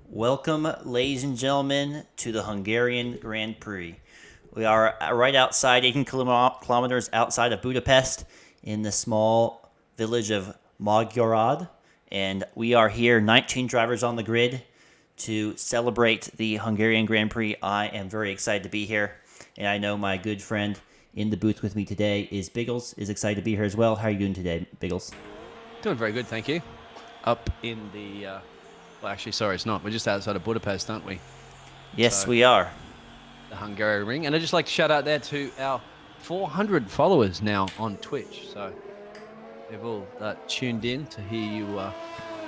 Welcome, ladies and gentlemen, to the Hungarian Grand Prix. We are right outside, 18 kilometers outside of Budapest, in the small village of Magyarod, and we are here, 19 drivers on the grid, to celebrate the Hungarian Grand Prix. I am very excited to be here, and I know my good friend in the booth with me today is Biggles, is excited to be here as well. How are you doing today, Biggles? Doing very good, thank you. Up in the, well, actually, sorry, it's not. We're just outside of Budapest, aren't we? Yes, So, we are. the Hungarian ring. And I'd just like to shout out there to our 400 followers now on Twitch. So, they've all tuned in to hear you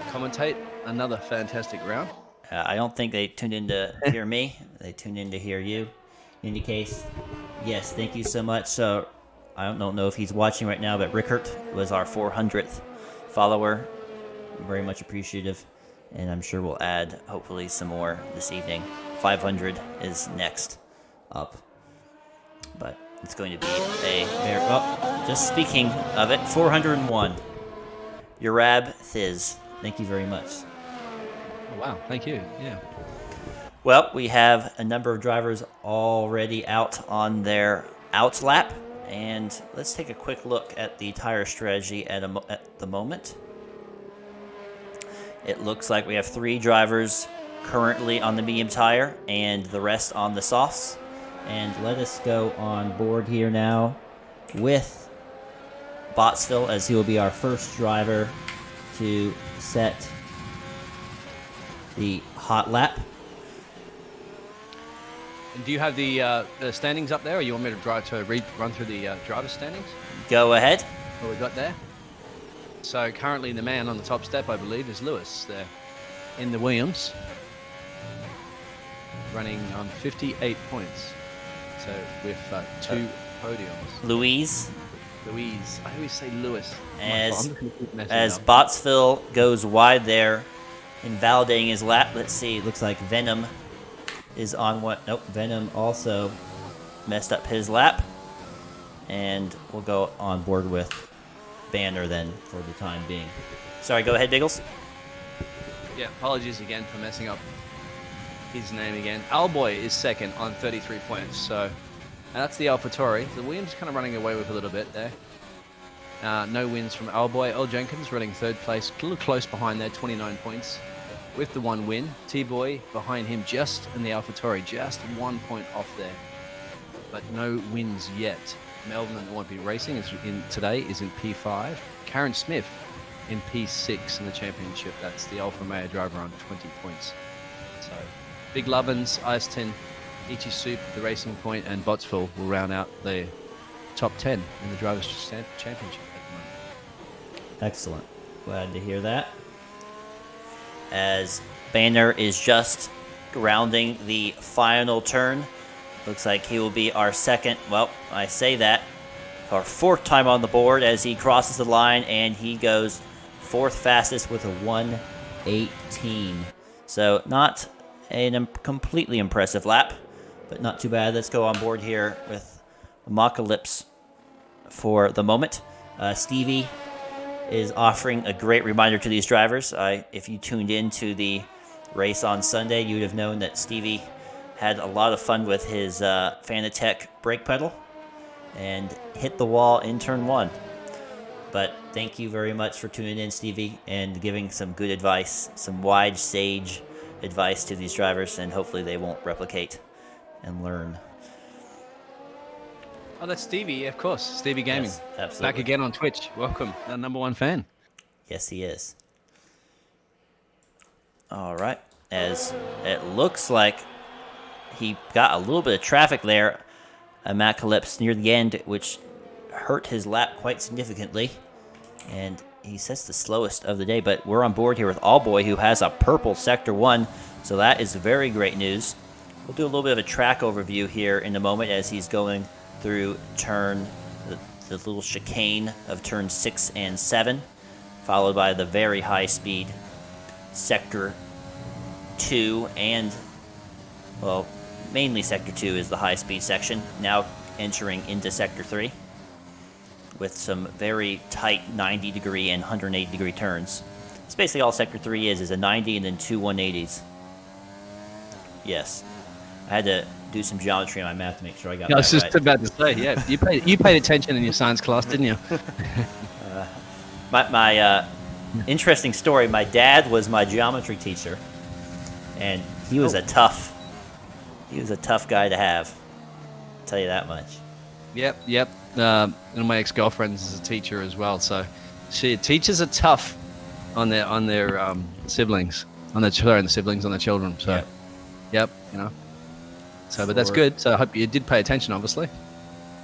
commentate another fantastic round. I don't think they tuned in to hear me. They tuned in to hear you. In any case, yes, thank you so much. So, I don't know if he's watching right now, but Rickert was our 400th follower. Very much appreciative. And I'm sure we'll add, hopefully, some more this evening. 500 is next up. But it's going to be a very... Well, just speaking of it, 401. Urab Thiz. Thank you very much. Oh, wow, thank you. Yeah. Well, we have a number of drivers already out on their out lap, and let's take a quick look at the tire strategy at the moment. It looks like we have 3 drivers currently on the medium tire and the rest on the softs. And let us go on board here now with Botsville, as he will be our first driver to set the hot lap. And do you have the standings up there, or you want me to run through the driver's standings? Go ahead. What we got there? So currently the man on the top step, I believe, is Lewis there in the Williams, running on 58 points. So with 2 podiums. Louise. I always say Lewis. As Botsville goes wide there, invalidating his lap. Let's see. Looks like Venom is on what? Nope. Venom also messed up his lap. And we'll go on board with Banner then for the time being. Sorry, go ahead, Biggles. Yeah, apologies again for messing up his name again. Alboy is second on 33 points. So, and that's the AlphaTauri. The Williams kind of running away with a little bit there. No wins from Alboy. Earl Jenkins running third place, a little close behind there, 29 points with the 1 win. T-Boy behind him just in the AlphaTauri, just 1 point off there. But no wins yet. Melvin, that won't be racing today, is in P5. Karen Smith in P6 in the championship. That's the Alfa Romeo driver on 20 points. So, Big Lovins, Ice-10, Ichi Soup, the Racing Point, and Botsville will round out the top 10 in the Drivers' Championship at the moment. Excellent. Glad to hear that. As Banner is just rounding the final turn. Looks like he will be our second, well, I say that, our 4th time on the board as he crosses the line, and he goes 4th fastest with a 1:18. So not a completely impressive lap, but not too bad. Let's go on board here with Apocalypse for the moment. Stevie is offering a great reminder to these drivers. If you tuned in to the race on Sunday, you would have known that Stevie had a lot of fun with his Fanatec brake pedal and hit the wall in turn 1. But thank you very much for tuning in, Stevie, and giving some good advice, some wise sage advice to these drivers, and hopefully they won't replicate and learn. Oh, that's Stevie, of course. Stevie Gaming. Yes, absolutely. Back again on Twitch. Welcome, our #1 fan. Yes, he is. All right. As it looks like he got a little bit of traffic there, Apocalypse near the end, which hurt his lap quite significantly. And he sets the slowest of the day, but we're on board here with Allboy, who has a purple Sector 1, so that is very great news. We'll do a little bit of a track overview here in a moment as he's going through the little chicane of turn 6 and 7, followed by the very high-speed Sector 2 and, well, mainly Sector 2 is the high-speed section, now entering into Sector 3 with some very tight 90-degree and 180-degree turns. It's basically all Sector 3 is a 90 and then two 180s. Yes. I had to do some geometry on my math to make sure I got I that was just right. about to say, yeah, you paid attention in your science class, didn't you? My interesting story, my dad was my geometry teacher, and he was a tough guy to have. I'll tell you that much. Yep. One of my ex-girlfriends is a teacher as well, so teachers are tough on their siblings, on their children. So, yep, you know. So, but that's good. So I hope you did pay attention, obviously.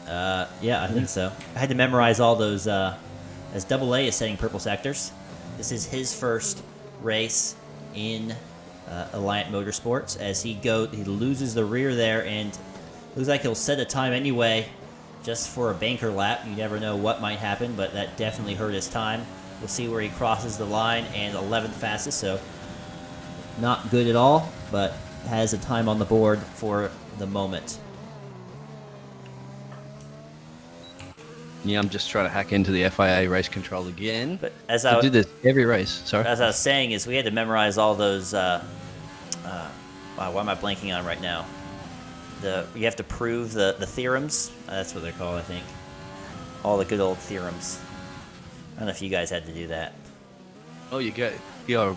Yeah, I think so. I had to memorize all those. As Double A is setting purple sectors, this is his first race in Alliant Motorsports. As he loses the rear there, and looks like he'll set a time anyway, just for a banker lap. You never know what might happen, but that definitely hurt his time. We'll see where he crosses the line, and 11th fastest, so not good at all, but has a time on the board for the moment. Yeah, I'm just trying to hack into the FIA race control again. But as I do this every race. Sorry. As I was saying, is we had to memorize all those. Wow, why am I blanking on right now? You have to prove the theorems. That's what they're called, I think. All the good old theorems. I don't know if you guys had to do that. Oh, you're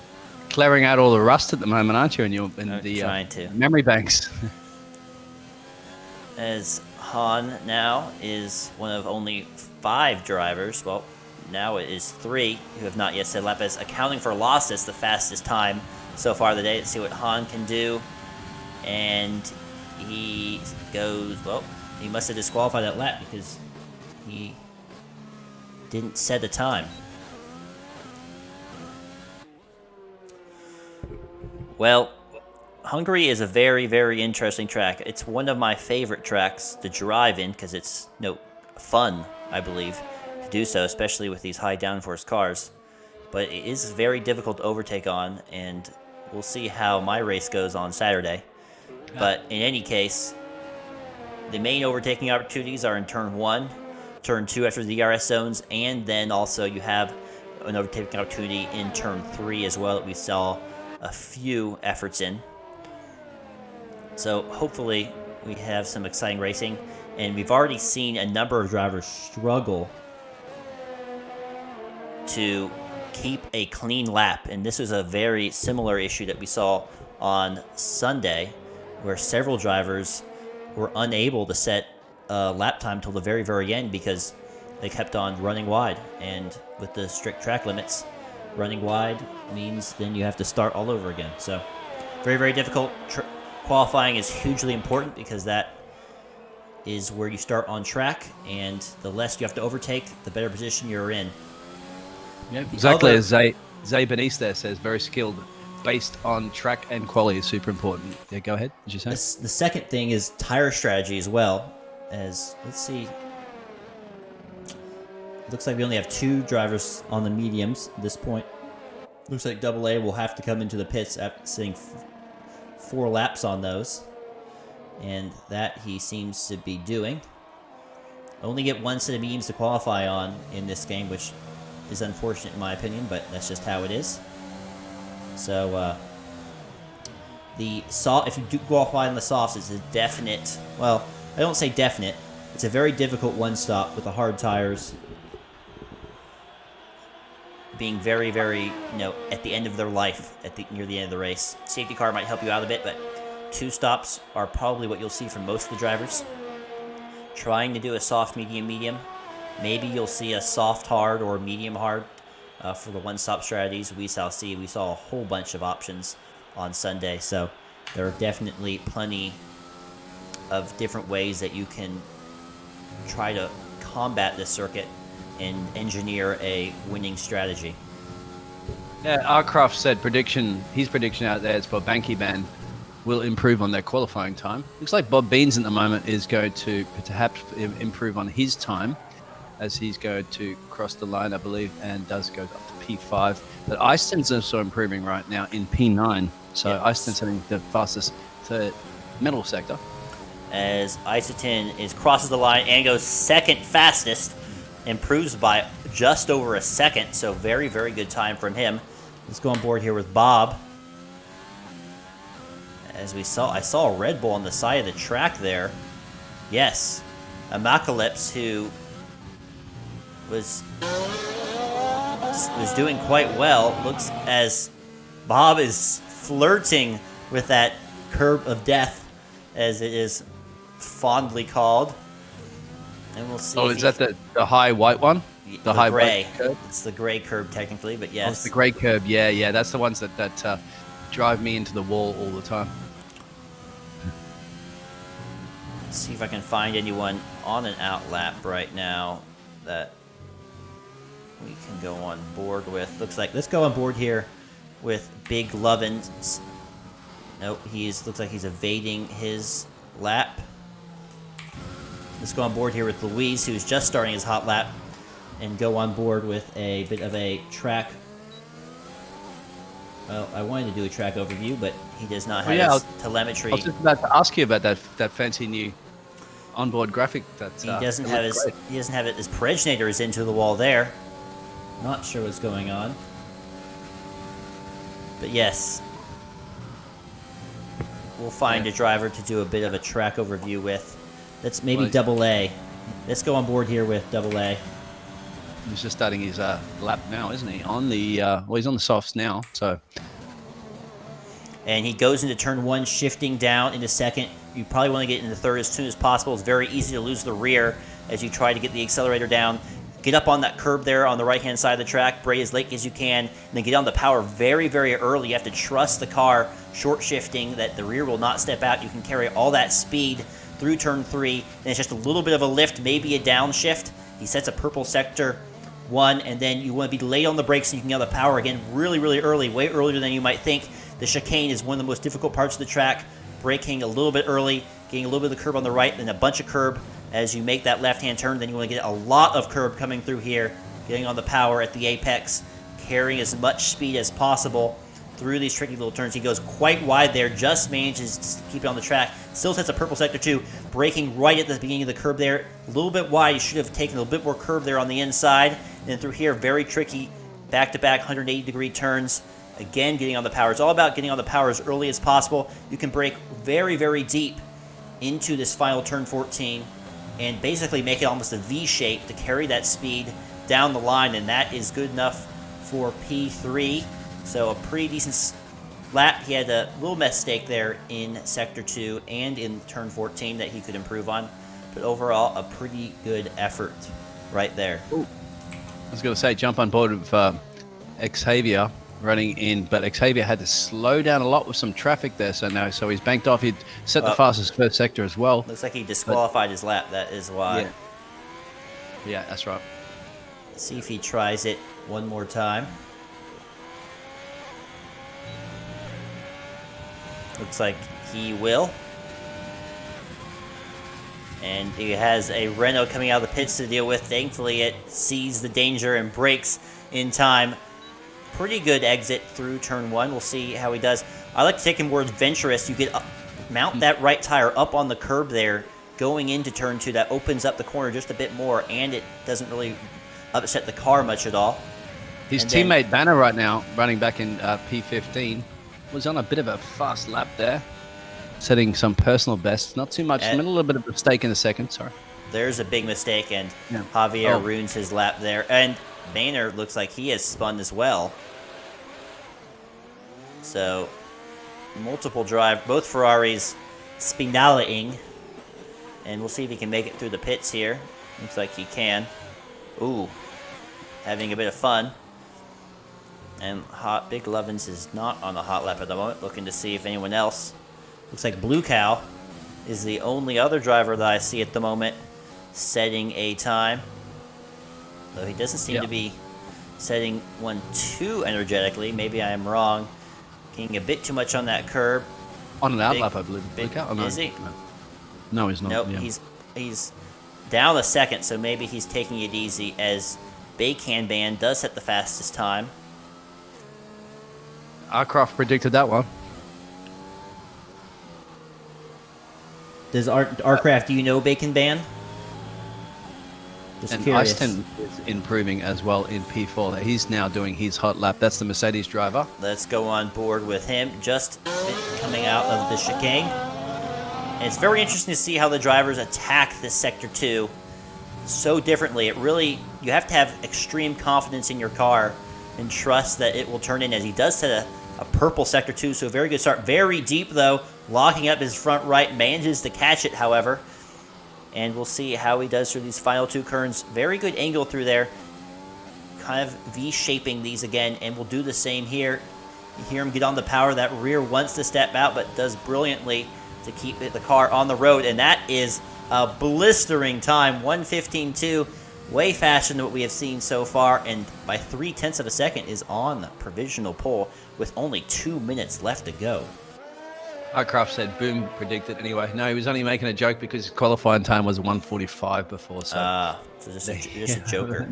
clearing out all the rust at the moment, aren't you? In the trying to. Memory banks. As Han now is one of only 5 drivers, well, now it is 3 who have not yet set lap, as accounting for losses, the fastest time so far of the day. Let's see what Han can do. And he goes, well, he must have disqualified that lap because he didn't set a time. Well, Hungary is a very, very interesting track. It's one of my favorite tracks to drive in because it's fun, I believe, to do so, especially with these high downforce cars. But it is very difficult to overtake on, and we'll see how my race goes on Saturday. But in any case, the main overtaking opportunities are in Turn 1, Turn 2 after the DRS zones, and then also you have an overtaking opportunity in Turn 3 as well that we saw a few efforts in. So hopefully we have some exciting racing, and we've already seen a number of drivers struggle to keep a clean lap, and this is a very similar issue that we saw on Sunday, where several drivers were unable to set a lap time till the very, very end because they kept on running wide, and with the strict track limits, running wide means then you have to start all over again. So very, very difficult. Qualifying is hugely important because that is where you start on track, and the less you have to overtake, the better position you're in. Yeah, exactly as Zay Benise there says, very skilled, based on track and quality is super important. Yeah, go ahead. Did you say? The second thing is tire strategy as well. As let's see, looks like we only have 2 drivers on the mediums at this point. Looks like Double A will have to come into the pits after sitting 4 laps on those, and that he seems to be doing. Only get 1 set of mediums to qualify on in this game, which is unfortunate in my opinion, but that's just how it is. So if you do qualify on the softs, it's a definite. Well, I don't say definite. It's a very difficult one stop with the hard tires being very, very, at the end of their life, near the end of the race. Safety car might help you out a bit, but 2 stops are probably what you'll see from most of the drivers. Trying to do a soft, medium, medium. Maybe you'll see a soft, hard, or medium, hard for the one-stop strategies. We saw a whole bunch of options on Sunday, so there are definitely plenty of different ways that you can try to combat this circuit and engineer a winning strategy. Yeah, Arcraft said his prediction out there is for Banky Band will improve on their qualifying time. Looks like Bob Beans at the moment is going to perhaps improve on his time as he's going to cross the line, I believe, and does go up to P5. But Eiston's also improving right now in P9. So yeah. Eiston's having the fastest third middle sector. As Eiston crosses the line and goes second fastest, improves by just over a second, so very, very good time from him. Let's go on board here with Bob. As I saw a Red Bull on the side of the track there. Yes, Apocalypse, who was doing quite well. Looks as Bob is flirting with that curb of death, as it is fondly called. And we'll see. Oh, is that the high white one? The high gray. curb? It's the gray curb technically, but yes. Oh, it's the gray curb. Yeah. That's the ones that drive me into the wall all the time. Let's see if I can find anyone on an out lap right now that we can go on board with. Let's go on board here with Big Lovins. Nope, looks like he's evading his lap. Let's go on board here with Luis, who's just starting his hot lap, and go on board with a bit of a track. Well, I wanted to do a track overview, but he does not have his telemetry. I was just about to ask you about that fancy new onboard graphic. He doesn't have it. His pregnator is into the wall there. Not sure what's going on, but yes, we'll find a driver to do a bit of a track overview with. That's maybe Double A. Let's go on board here with Double A. He's just starting his lap now, isn't he? On the he's on the softs now. So, and he goes into turn 1, shifting down into second. You probably want to get into third as soon as possible. It's very easy to lose the rear as you try to get the accelerator down. Get up on that curb there on the right-hand side of the track. Brake as late as you can, and then get on the power very, very early. You have to trust the car short shifting that the rear will not step out. You can carry all that speed through turn 3, and it's just a little bit of a lift, maybe a downshift. He sets a purple sector 1, and then you want to be late on the brakes so you can get on the power again really, really early, way earlier than you might think. The chicane is one of the most difficult parts of the track. Braking a little bit early, getting a little bit of the curb on the right, then a bunch of curb as you make that left-hand turn. Then you want to get a lot of curb coming through here, getting on the power at the apex, carrying as much speed as possible through these tricky little turns. He goes quite wide there, just manages to keep it on the track. Still sets a purple sector 2, braking right at the beginning of the curb there. A little bit wide. You should have taken a little bit more curb there on the inside. And then through here, very tricky back-to-back 180-degree turns. Again, getting on the power. It's all about getting on the power as early as possible. You can brake very, very deep into this final turn 14 and basically make it almost a V shape to carry that speed down the line, and that is good enough for P3. So a pretty decent lap. He had a little mistake there in Sector 2 and in turn 14 that he could improve on, but overall, a pretty good effort right there. Ooh. I was going to say, jump on board with Xavier running in, but Xavier had to slow down a lot with some traffic there, so he's banked off. He'd set the fastest first sector as well. Looks like he disqualified his lap. That is why. Yeah, that's right. Let's see if he tries it one more time. Looks like he will. And he has a Renault coming out of the pits to deal with. Thankfully, it sees the danger and brakes in time. Pretty good exit through turn 1. We'll see how he does. I like to take him more adventurous. You get mount that right tire up on the curb there going into turn 2. That opens up the corner just a bit more, and it doesn't really upset the car much at all. His teammate Banner right now, running back in P15, was on a bit of a fast lap there, setting some personal bests. Not too much. A little bit of a mistake in the second. Sorry. There's a big mistake, and Javier ruins his lap there. And Boehner looks like he has spun as well. So, multiple both Ferraris spinaling. And we'll see if he can make it through the pits here. Looks like he can. Ooh, having a bit of fun. And Big Lovins is not on the hot lap at the moment, looking to see if anyone else. Looks like Blue Cow is the only other driver that I see at the moment setting a time. Though he doesn't seem to be setting one too energetically. Maybe I am wrong. Getting a bit too much on that curb. On an out lap, I believe. Blue Cow? No. Is he? No, he's not. Nope, he's down a second, so maybe he's taking it easy as Bacon Band does set the fastest time. Arcroft predicted that one. Does Arcraft, do you know Bacon Band? Just And curious. Ice 10 is improving as well in P4. He's now doing his hot lap. That's the Mercedes driver. Let's go on board with him. Just coming out of the chicane. And it's very interesting to see how the drivers attack this Sector 2 so differently. It really, you have to have extreme confidence in your car and trust that it will turn in, as he does set a purple Sector 2, so a very good start. Very deep, though, locking up his front right, manages to catch it, however. And we'll see how he does through these final 2 turns. Very good angle through there. Kind of V-shaping these again, and we'll do the same here. You hear him get on the power. That rear wants to step out, but does brilliantly to keep the car on the road, and that is a blistering time, 1:15.2, way faster than what we have seen so far, and by 0.3 of a second is on the provisional pole with only 2 minutes left to go. Highcraft said Boom predicted anyway. No, he was only making a joke because his qualifying time was 1:45 before. So, So just a joker.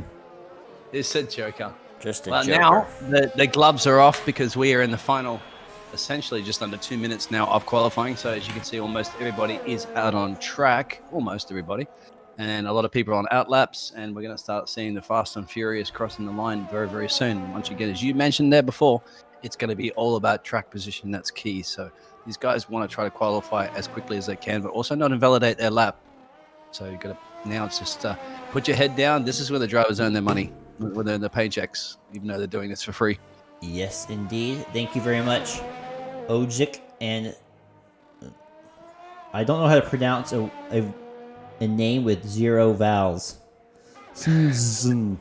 It's a joker. Just a Well, joker. now the gloves are off because we are in the final, essentially just under 2 minutes now of qualifying. So as you can see, almost everybody is out on track. Almost everybody. And a lot of people are on outlaps. And we're going to start seeing the Fast and Furious crossing the line very, very soon. Once again, as you mentioned there before, it's going to be all about track position. That's key. So these guys want to try to qualify as quickly as they can, but also not invalidate their lap. So you've got to, now it's just put your head down. This is where the drivers earn their money, where they're in the paychecks, even though they're doing this for free. Yes, indeed. Thank you very much, Ojic. And I don't know how to pronounce a name with 0 vowels. Snoozden,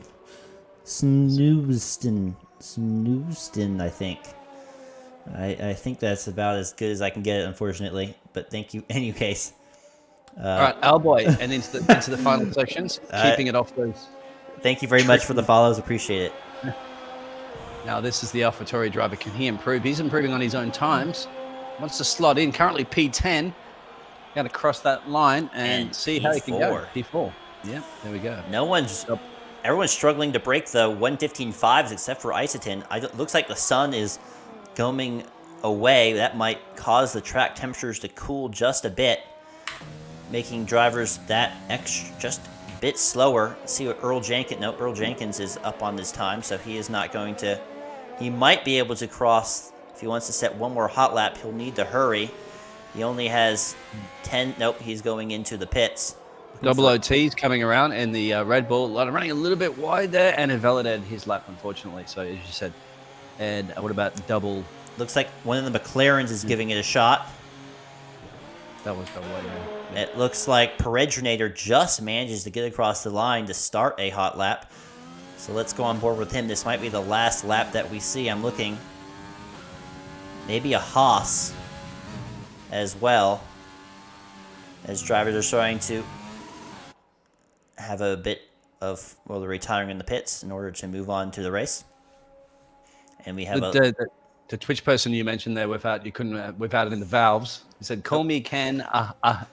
I think. I think that's about as good as I can get it, unfortunately. But thank you, in any case. All right, Alboy, and into the final sections, keeping it off those. Thank you very much for the follows. Appreciate it. Now, this is the AlphaTauri driver. Can he improve? He's improving on his own times. Wants to slot in. Currently P10. Got to cross that line and see how he can go. P4. Yeah, there we go. Everyone's struggling to break the 1:15.5s except for Isotin. It looks like the sun is going away. That might cause the track temperatures to cool just a bit, making drivers that just a bit slower. Let's see what Earl Jenkins. No, Earl Jenkins is up on this time, so he is not going to. He might be able to cross if he wants to set one more hot lap. He'll need to hurry. He only has 10. Nope, he's going into the pits. Double OT's coming around, and the Red Bull running a little bit wide there, and invalidated his lap, unfortunately. So, as you said, and what about double? Looks like one of the McLarens is giving it a shot. That was double OT. Yeah. It looks like Peregrinator just manages to get across the line to start a hot lap. So let's go on board with him. This might be the last lap that we see. I'm looking. Maybe a Haas as well, as drivers are starting to have a bit of, well, they're retiring in the pits in order to move on to the race. And we have the Twitch person you mentioned there without without it in the valves. He said, "Call me Ken aha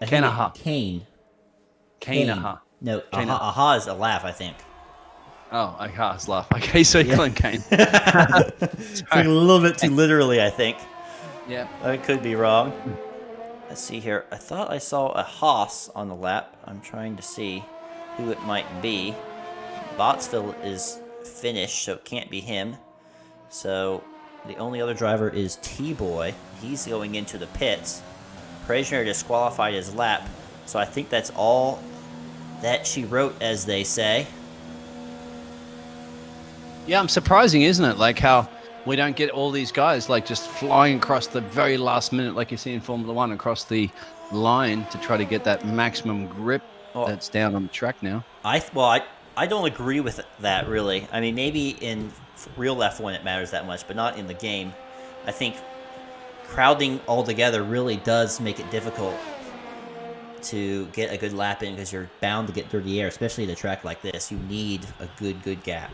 Ken aha Kane. No, Kane. aha is a laugh, I think. Oh, aha's laugh. Okay, so you call him Kane. It's a little bit too literally, I think. Yeah, I could be wrong. Let's see here. I thought I saw a Haas on the lap. I'm trying to see who it might be. Botsville is finished, so it can't be him. So the only other driver is T-Boy. He's going into the pits. Preisner disqualified his lap. So I think that's all that she wrote, as they say. Yeah, surprising, isn't it? Like how we don't get all these guys like just flying across the very last minute, like you see in Formula One, across the line to try to get that maximum grip that's down on the track now. I don't agree with that, really. I mean, maybe in real F1 it matters that much, but not in the game. I think crowding all together really does make it difficult to get a good lap in because you're bound to get dirty air, especially at a track like this. You need a good gap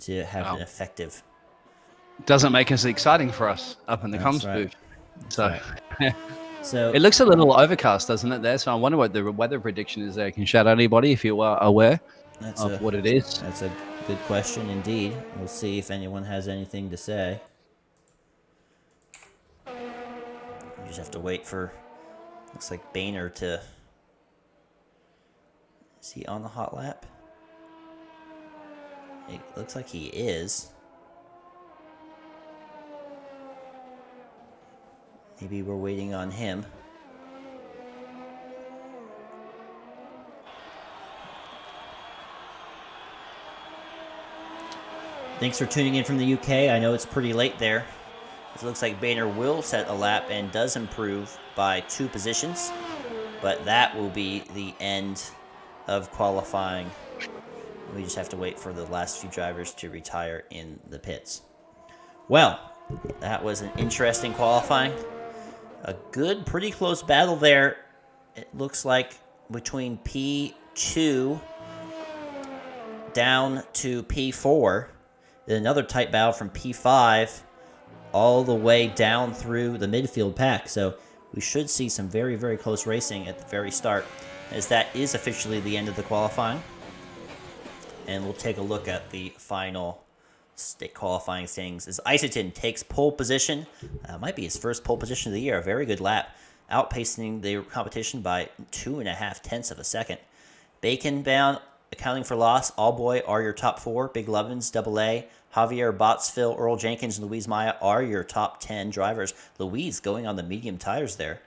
to have an effective. Doesn't make us exciting for us up in the comms booth. So, so it looks a little overcast, doesn't it? There, so I wonder what the weather prediction is. There, you can shout out anybody if you are aware of what it is. That's a good question indeed. We'll see if anyone has anything to say. We just have to wait for. Looks like Boehner to Is he on the hot lap? It looks like he is. Maybe we're waiting on him. Thanks for tuning in from the UK. I know it's pretty late there. It looks like Boehner will set a lap and does improve by 2 positions. But that will be the end of qualifying. We just have to wait for the last few drivers to retire in the pits. Well, that was an interesting qualifying. A good, pretty close battle there. It looks like between P2 down to P4. Then another tight battle from P5 all the way down through the midfield pack. So we should see some very, very close racing at the very start, as that is officially the end of the qualifying. And we'll take a look at the final state qualifying standings as Iserton takes pole position. Might be his first pole position of the year. A very good lap, outpacing the competition by 2.5 tenths of a second. Bacon bound, accounting for loss. Allboy are your top 4. Big Lovins, Double A, Javier Botsville, Earl Jenkins, and Louise Maya are your top 10 drivers. Louise going on the medium tires there.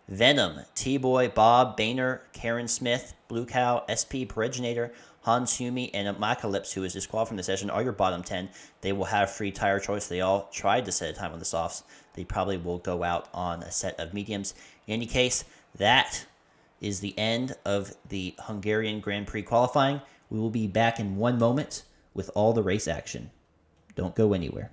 Venom, T-Boy, Bob, Boehner, Karen Smith, Blue Cow, SP Periginator, Hans Hume, and Macalypse, who is disqualified from the session, are your bottom 10. They will have free tire choice. They all tried to set a time on the softs. They probably will go out on a set of mediums. In any case, that is the end of the Hungarian Grand Prix qualifying. We will be back in 1 moment with all the race action. Don't go anywhere.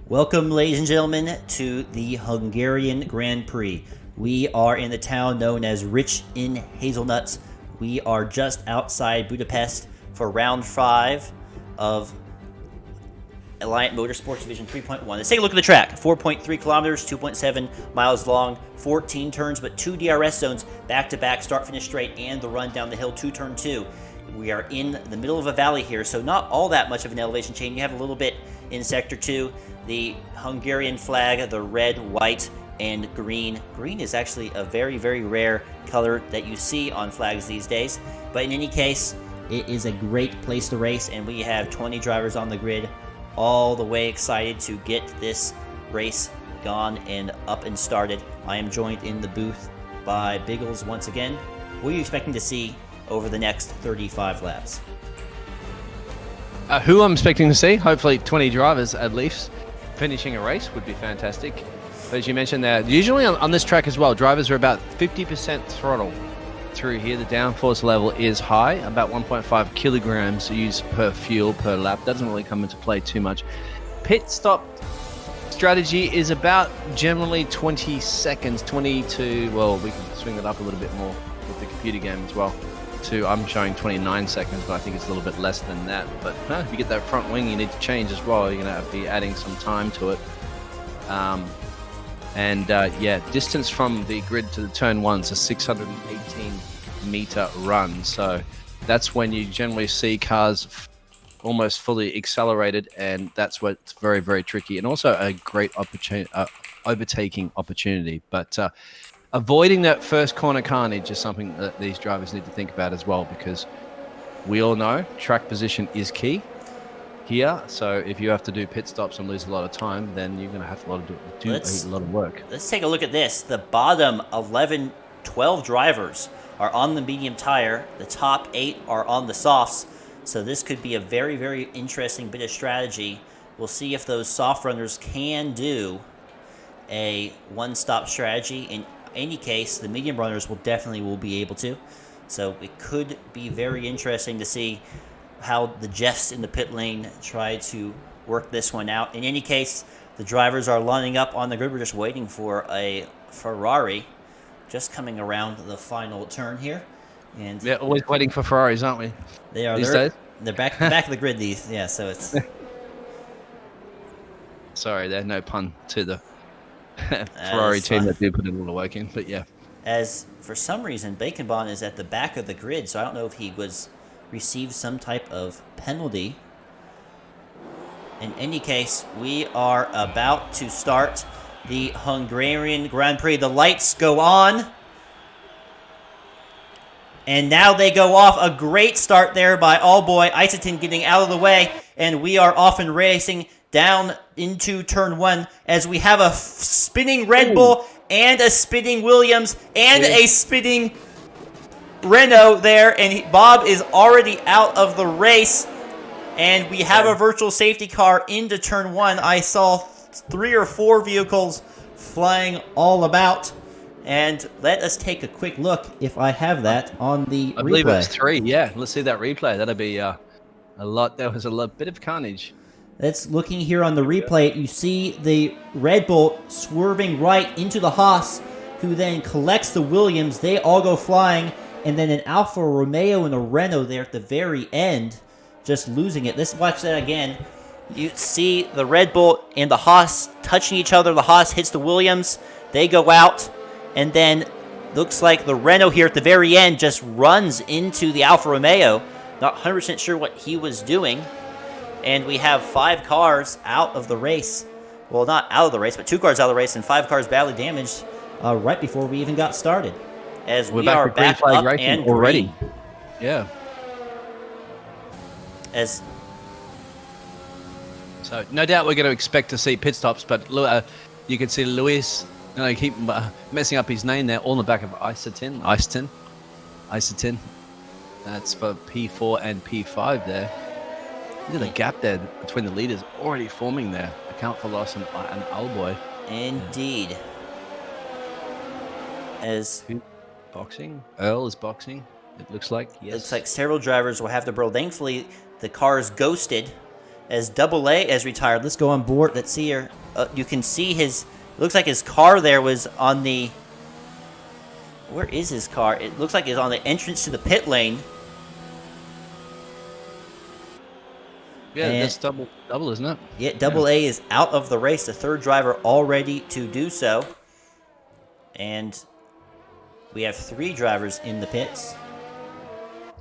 Welcome, ladies and gentlemen, to the Hungarian Grand Prix. We are in the town known as Rich in Hazelnuts. We are just outside Budapest for round 5 of Alliant Motorsports Division 3.1. Let's take a look at the track. 4.3 kilometers, 2.7 miles long, 14 turns, but 2 DRS zones, back-to-back, start-finish straight, and the run down the hill to turn 2. We are in the middle of a valley here, so not all that much of an elevation change. You have a little bit in Sector 2. The Hungarian flag, the red, white, and green. Green is actually a very, very rare color that you see on flags these days. But in any case, it is a great place to race, and we have 20 drivers on the grid, all the way excited to get this race gone and up and started. I am joined in the booth by Biggles once again. What are you expecting to see over the next 35 laps? Who I'm expecting to see, hopefully 20 drivers at least. Finishing a race would be fantastic. But as you mentioned there, usually on this track as well, drivers are about 50% throttle through here. The downforce level is high, about 1.5 kilograms used per fuel per lap. Doesn't really come into play too much. Pit stop strategy is about generally 20 seconds, 22. Well, we can swing it up a little bit more with the computer game as well. I'm showing 29 seconds, but I think it's a little bit less than that. But if you get that front wing, you need to change as well. You're going to be adding some time to it. Distance from the grid to the turn 1 is a 618 meter run. So that's when you generally see cars almost fully accelerated, and that's what's very, very tricky, and also a great overtaking opportunity. But avoiding that first corner carnage is something that these drivers need to think about as well, because we all know track position is key here. So if you have to do pit stops and lose a lot of time, then you're going to have to do a lot of work. Let's take a look at this. The bottom 11, 12 drivers are on the medium tire. The top 8 are on the softs. So this could be a very, very interesting bit of strategy. We'll see if those soft runners can do a one-stop strategy. In any case, the medium runners will be able to. So it could be very interesting to see how the Jeffs in the pit lane try to work this one out. In any case, the drivers are lining up on the grid. We're just waiting for a Ferrari just coming around the final turn here. And Yeah, always waiting for Ferraris, aren't we? they are these there. days? They're back of the grid. So it's Sorry, there's no pun to the Ferrari it's team fine. that did put a little work in, but yeah. As for some reason Bacon Bond is at the back of the grid, so I don't know if he received some type of penalty. In any case, we are about to start the Hungarian Grand Prix. The lights go on. And now they go off. A great start there by Allboy. Isotin getting out of the way. And we are off and racing down into turn 1 as we have a spinning Red Bull and a spinning Williams and a spinning Renault there. And Bob is already out of the race. And we have a virtual safety car into turn 1. I saw 3 or 4 vehicles flying all about. And let us take a quick look, if I have that, on the replay. I believe it was 3, yeah. Let's see that replay. That'll be a lot. There was a bit of carnage. That's looking here on the replay. You see the Red Bull swerving right into the Haas, who then collects the Williams. They all go flying. And then an Alfa Romeo and a Renault there at the very end, just losing it. Let's watch that again. You see the Red Bull and the Haas touching each other. The Haas hits the Williams. They go out. And then looks like the Renault here at the very end just runs into the Alfa Romeo. Not 100% sure what he was doing. And we have 5 cars out of the race. Well, not out of the race, but 2 cars out of the race and 5 cars badly damaged right before we even got started. As we are back up and already. green. Yeah. So no doubt we're going to expect to see pit stops, but you can see Luis. I keep messing up his name there, all in the back of Isotin. That's for P4 and P5 there. Look at the gap there between the leaders already forming there. Account for loss and Allboy. Indeed. As boxing, Earl is boxing. It looks like, yes. Looks like several drivers will have to brawl. Thankfully, the car is ghosted as Double A is retired. Let's go on board. Let's see here. You can see his. Looks like his car there was on the. Where is his car? It looks like it's on the entrance to the pit lane. Yeah, and that's double, isn't it? Yeah, Double A is out of the race. The 3rd driver all ready to do so. And we have 3 drivers in the pits.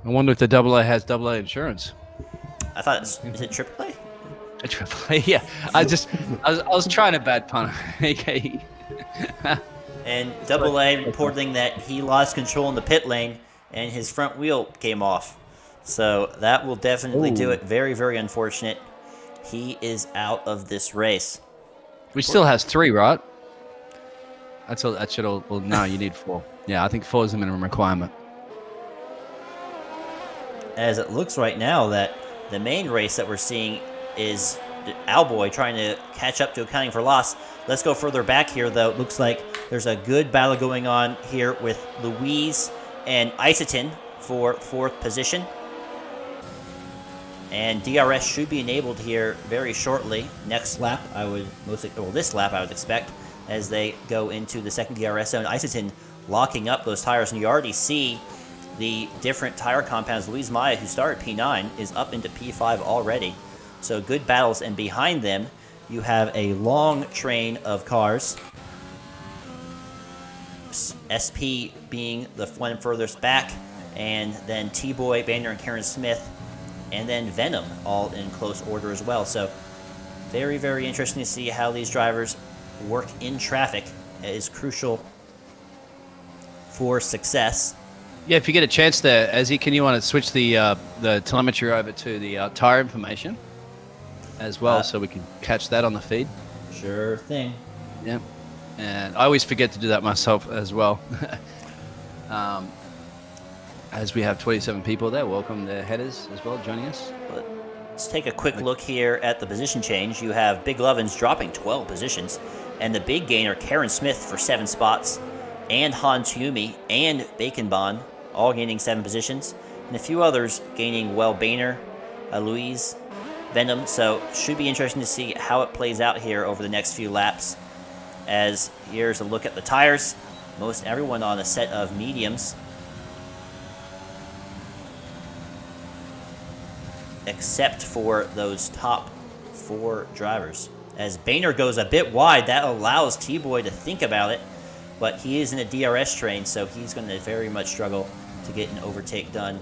I wonder if the Double A has Double A insurance. I thought is it AAA? A AAA, yeah. I was trying a bad pun. Okay. And Double A reporting that he lost control in the pit lane and his front wheel came off. So that will definitely do it. Very, very unfortunate. He is out of this race. We still has 3, right? That's all. That should all. Well, no, you need 4. Yeah, I think 4 is the minimum requirement. As it looks right now that the main race that we're seeing is Allboy trying to catch up to accounting for loss. Let's go further back here, though. It looks like there's a good battle going on here with Louise and Isotin for 4th position. And DRS should be enabled here very shortly. Next lap, this lap I would expect, as they go into the 2nd DRS zone. Isotin locking up those tires, and you already see the different tire compounds. Luis Maya, who started P9, is up into P5 already. So good battles, and behind them, you have a long train of cars. SP being the one furthest back, and then T-Boy, Banner, and Karen Smith, and then Venom, all in close order as well. So very, very interesting to see how these drivers work in traffic. It is crucial for success. Yeah, if you get a chance there, Ezzy, can you want to switch the telemetry over to the tire information as well, so we can catch that on the feed? Sure thing. Yeah, and I always forget to do that myself as well. As we have 27 people there, welcome the headers as well joining us. Let's take a quick look here at the position change. You have Big Lovins dropping 12 positions, and the big gainer, Karen Smith, for 7 spots, and Hans Yumi and Bacon Bond all gaining 7 positions, and a few others gaining, well, Boehner, Louise, Venom. So should be interesting to see how it plays out here over the next few laps. As here's a look at the tires. Most everyone on a set of mediums, except for those top 4 drivers. As Boehner goes a bit wide, that allows T-Boy to think about it, but he is in a DRS train, so he's going to very much struggle to get an overtake done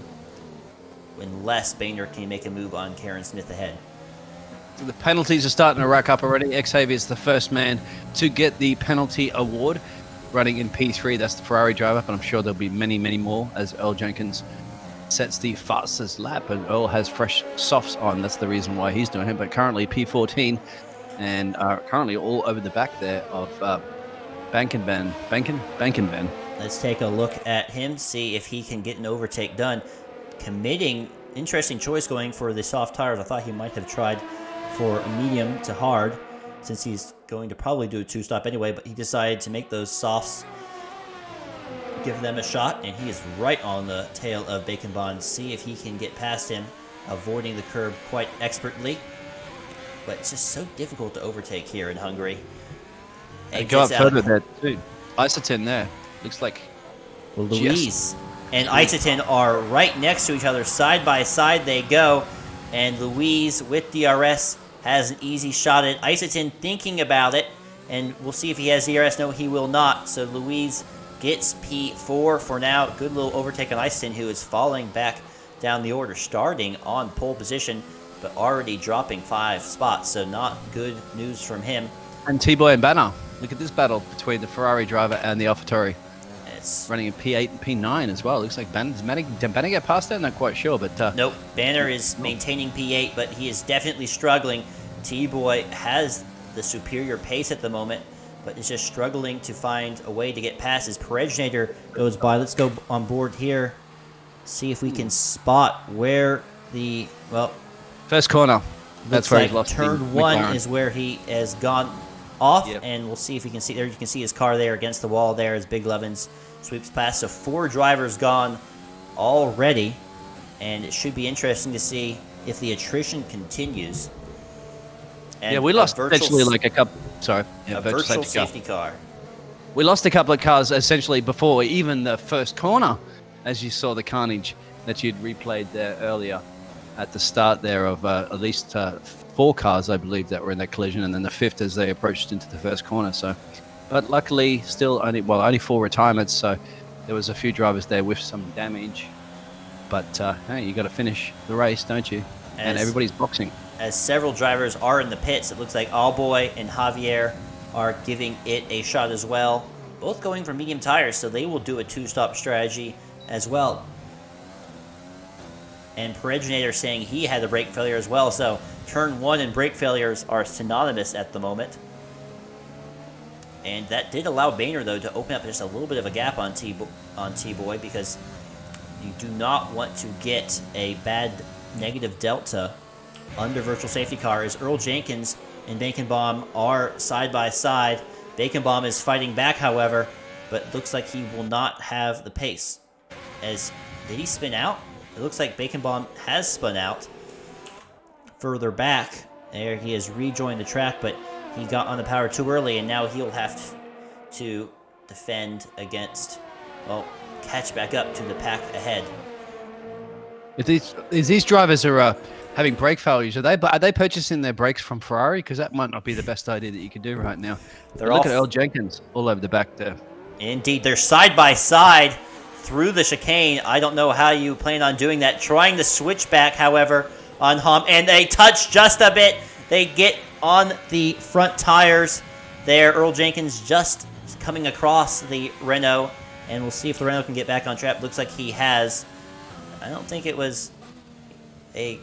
unless Boehner can make a move on Karen Smith ahead. The penalties are starting to rack up already. Xavier is the first man to get the penalty award, running in P3. That's the Ferrari driver, but I'm sure there'll be many, many more as Earl Jenkins sets the fastest lap, and Earl has fresh softs on. That's the reason why he's doing it. But currently P14, and currently all over the back there of Bankenben. Let's take a look at him, see if he can get an overtake done. Committing, interesting choice going for the soft tires. I thought he might have tried for a medium to hard, since he's going to probably do a 2-stop anyway, but he decided to make those softs, give them a shot, and he is right on the tail of Bacon Bond. See if he can get past him, avoiding the curb quite expertly. But it's just so difficult to overtake here in Hungary. They go up further there too. Isotin there. Looks like Louise and Isotin are right next to each other. Side by side they go. And Louise with DRS has an easy shot at Isotin, thinking about it. And we'll see if he has DRS. No, he will not. So Louise gets P4 for now. Good little overtake on Isotin, who is falling back down the order, starting on pole position, but already dropping 5 spots. So not good news from him. And T-Boy and Banner. Look at this battle between the Ferrari driver and the AlphaTauri. It's running in P8 and P9 as well. Looks like Banner, did Banner get past that? Not quite sure, but nope. Banner is maintaining P8, but he is definitely struggling. T-Boy has the superior pace at the moment, but is just struggling to find a way to get past. His Periginator goes by. Let's go on board here. See if we can spot where the, well, first corner. That's where he lost. Turn 1 is where he has gone off, and we'll see if we can see there. You can see his car there against the wall there as Big Levins sweeps past. So 4 drivers gone already, and it should be interesting to see if the attrition continues. And yeah, we lost essentially like a couple. Sorry, a virtual safety car. We lost a couple of cars essentially before even the first corner, as you saw the carnage that you'd replayed there earlier at the start there of at least 4 cars, I believe, that were in that collision, and then the 5th as they approached into the first corner. So, but luckily, still only 4 retirements. So there was a few drivers there with some damage. But hey, you got to finish the race, don't you? And everybody's boxing. As several drivers are in the pits, it looks like Allboy and Javier are giving it a shot as well. Both going for medium tires, so they will do a 2-stop strategy as well. And Periginator saying he had a brake failure as well, so turn 1 and brake failures are synonymous at the moment. And that did allow Boehner, though, to open up just a little bit of a gap on T-Boy, because you do not want to get a bad negative delta under virtual safety car, as Earl Jenkins and Baconbaum are side by side. Baconbaum is fighting back, however, but looks like he will not have the pace. Did he spin out? It looks like Baconbaum has spun out further back. There he has rejoined the track, but he got on the power too early, and now he'll have to defend against, well, catch back up to the pack ahead. If these drivers are having brake failures, are they purchasing their brakes from Ferrari? Because that might not be the best idea that you could do right now. Look at Earl Jenkins all over the back there. Indeed, they're side by side through the chicane. I don't know how you plan on doing that. Trying to switch back, however, on Hum, and they touch just a bit. They get on the front tires there. Earl Jenkins just coming across the Renault, and we'll see if the Renault can get back on track. Looks like he has. I don't think it was a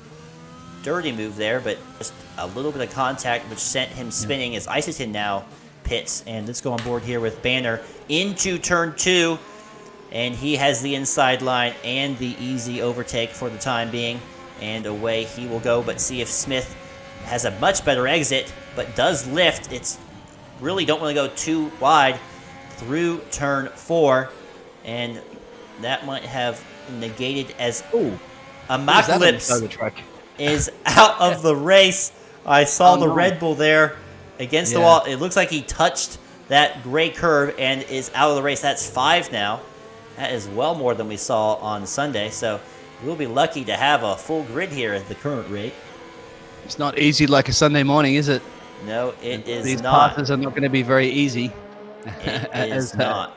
dirty move there, but just a little bit of contact, which sent him spinning as Isotin now pits. And let's go on board here with Banner into turn 2. And he has the inside line and the easy overtake for the time being. And away he will go. But see if Smith has a much better exit, but does lift. It's really don't want to go too wide through turn 4. And that might have negated as... Ooh. Apocalypse is out of the race. I saw the no. Red Bull there against the wall. It looks like he touched that gray curve and is out of the race. That's 5 now. That is well more than we saw on Sunday. So we'll be lucky to have a full grid here at the current rate. It's not easy like a Sunday morning, is it? No, it is These not. passes are not going to be very easy. It is not.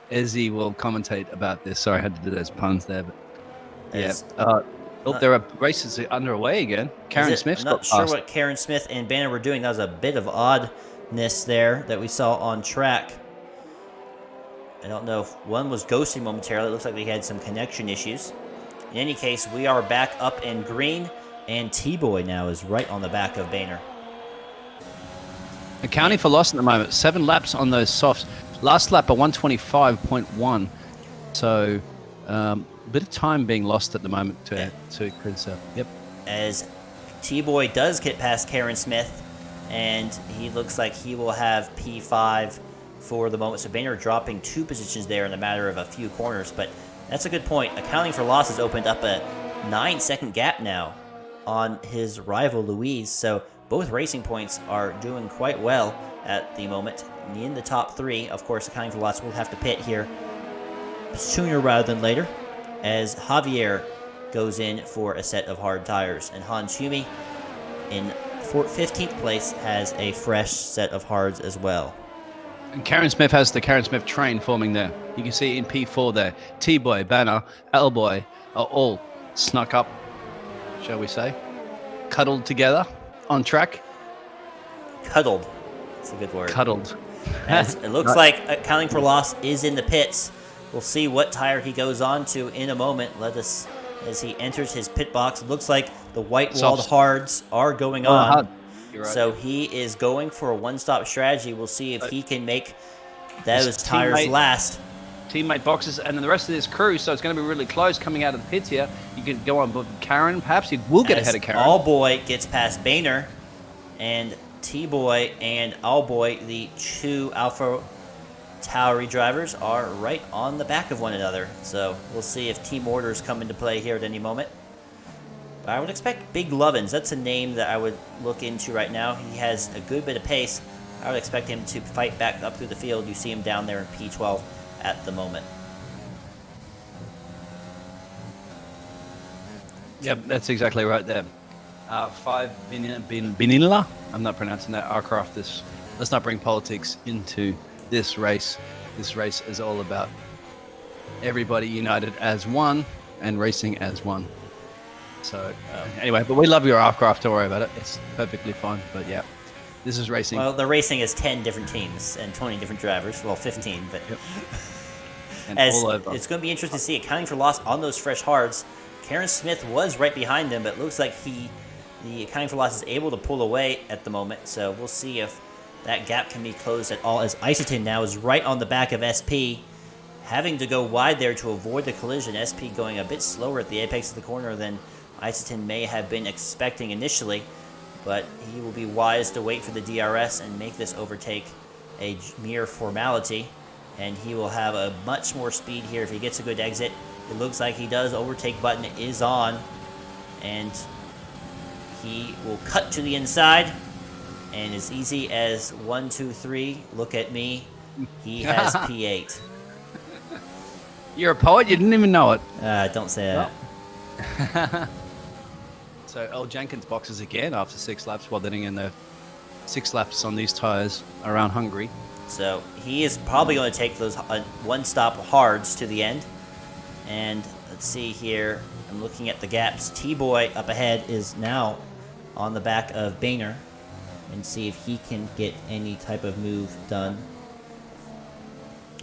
Izzy will commentate about this. Sorry, I had to do those puns there, but As- there are races underway again. Karen Smith's I'm got not sure past. what Karen Smith and Banner were doing. That was a bit of oddness there that we saw on track. I don't know if one was ghosting momentarily. It looks like they had some connection issues. In any case, we are back up in green, and T-Boy now is right on the back of Banner. Accounting for loss at the moment. 7 laps on those softs. Last lap a 125.1. So a bit of time being lost at the moment to Chris. Yep. As T-Boy does get past Karen Smith, and he looks like he will have P5 for the moment. So Banner dropping 2 positions there in a matter of a few corners, but that's a good point. Accounting for losses opened up a 9-second gap now on his rival Louise, so both racing points are doing quite well at the moment. In the top 3, of course, accounting for losses will have to pit here sooner rather than later, as Javier goes in for a set of hard tires, and Hans Hume in 15th place has a fresh set of hards as well. And Karen Smith has the Karen Smith train forming there. You can see in P4 there. T-Boy, Banner, L-Boy are all snuck up, shall we say, cuddled together on track. Cuddled. That's a good word. Cuddled. As it looks like accounting for loss is in the pits. We'll see what tire he goes on to in a moment. As he enters his pit box. It looks like the white-walled Softs. hards are going on. You're right. So he is going for a one-stop strategy. We'll see if he can make those tires last. Teammate boxes, and then the rest of this crew, so it's going to be really close coming out of the pits here. You can go on with Karen, perhaps he will get ahead of Karen. Allboy gets past Boehner, and T-Boy and Allboy, the 2 Alpha Tauri drivers, are right on the back of one another. So we'll see if team orders come into play here at any moment. But I would expect Big Lovins. That's a name that I would look into right now. He has a good bit of pace. I would expect him to fight back up through the field. You see him down there in P12 at the moment. Yep, that's exactly right there. 5 Binilla. I'm not pronouncing that. Aircraft. Let's not bring politics into this race. This race is all about everybody united as one and racing as one. So anyway, but we love your aircraft. Don't worry about it. It's perfectly fine. But yeah, this is racing. Well, the racing is 10 different teams and 20 different drivers. Well, 15, but Yep. And as all over. it's going to be interesting to see accounting for loss on those fresh hards. Karen Smith was right behind him, but it looks like the accounting for loss is able to pull away at the moment. So we'll see if that gap can be closed at all, as Isoton now is right on the back of SP, having to go wide there to avoid the collision. SP going a bit slower at the apex of the corner than Isoton may have been expecting initially, but he will be wise to wait for the DRS and make this overtake a mere formality, and he will have a much more speed here if he gets a good exit. It looks like he does. Overtake button is on, and he will cut to the inside, and as easy as 1, 2, 3, look at me, he has P8. You're a poet. You didn't even know it. Don't say that. So L Jenkins boxes again after 6 laps, while they're in the 6 laps on these tires around Hungary. So he is probably going to take those one-stop hards to the end. And let's see here. I'm looking at the gaps. T-Boy up ahead is now on the back of Boehner, and see if he can get any type of move done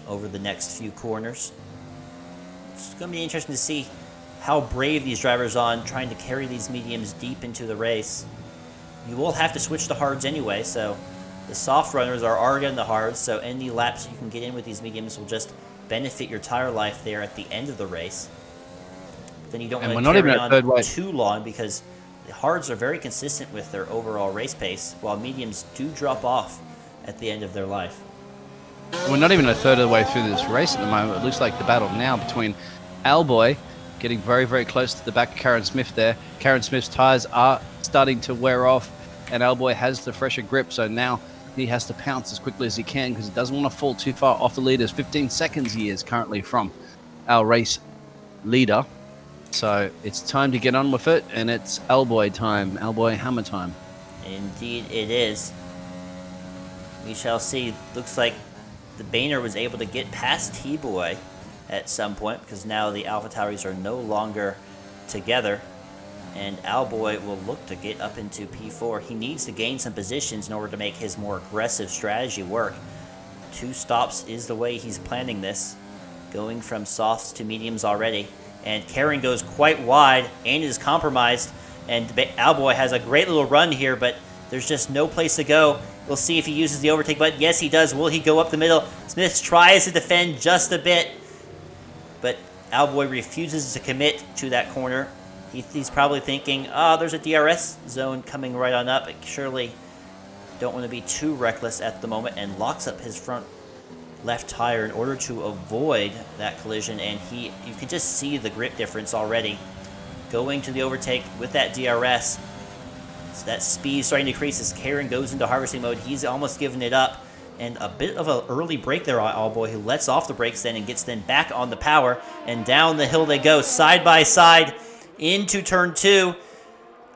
over the next few corners. It's going to be interesting to see how brave these drivers are on trying to carry these mediums deep into the race. You will have to switch to hards anyway, so the soft runners are already on the hards, so any laps you can get in with these mediums will just benefit your tire life there at the end of the race. But then you don't want to carry on too long, because the hards are very consistent with their overall race pace, while mediums do drop off at the end of their life. We're not even a third of the way through this race at the moment. It looks like the battle now between Alboy getting very, very close to the back of Karen Smith there. Karen Smith's tires are starting to wear off, and Alboy has the fresher grip, so now he has to pounce as quickly as he can because he doesn't want to fall too far off the leaders. 15 seconds he is currently from our race leader. So it's time to get on with it, and it's Alboy time, Alboy hammer time. Indeed it is. We shall see. Looks like the Boehner was able to get past T-Boy at some point because now the AlphaTauris are no longer together. And Alboy will look to get up into P4. He needs to gain some positions in order to make his more aggressive strategy work. 2 stops is the way he's planning this, going from softs to mediums already. And Karen goes quite wide and is compromised. And Alboy has a great little run here, but there's just no place to go. We'll see if he uses the overtake button. Yes, he does. Will he go up the middle? Smith tries to defend just a bit, but Alboy refuses to commit to that corner. He's probably thinking, there's a DRS zone coming right on up. Surely don't want to be too reckless at the moment, and locks up his front left tire in order to avoid that collision. And you can just see the grip difference already. Going to the overtake with that DRS. So that speed starting to decrease as Karen goes into harvesting mode. He's almost given it up. And a bit of an early break there on Alboy, who lets off the brakes then and gets then back on the power. And down the hill they go, side by side, into turn 2.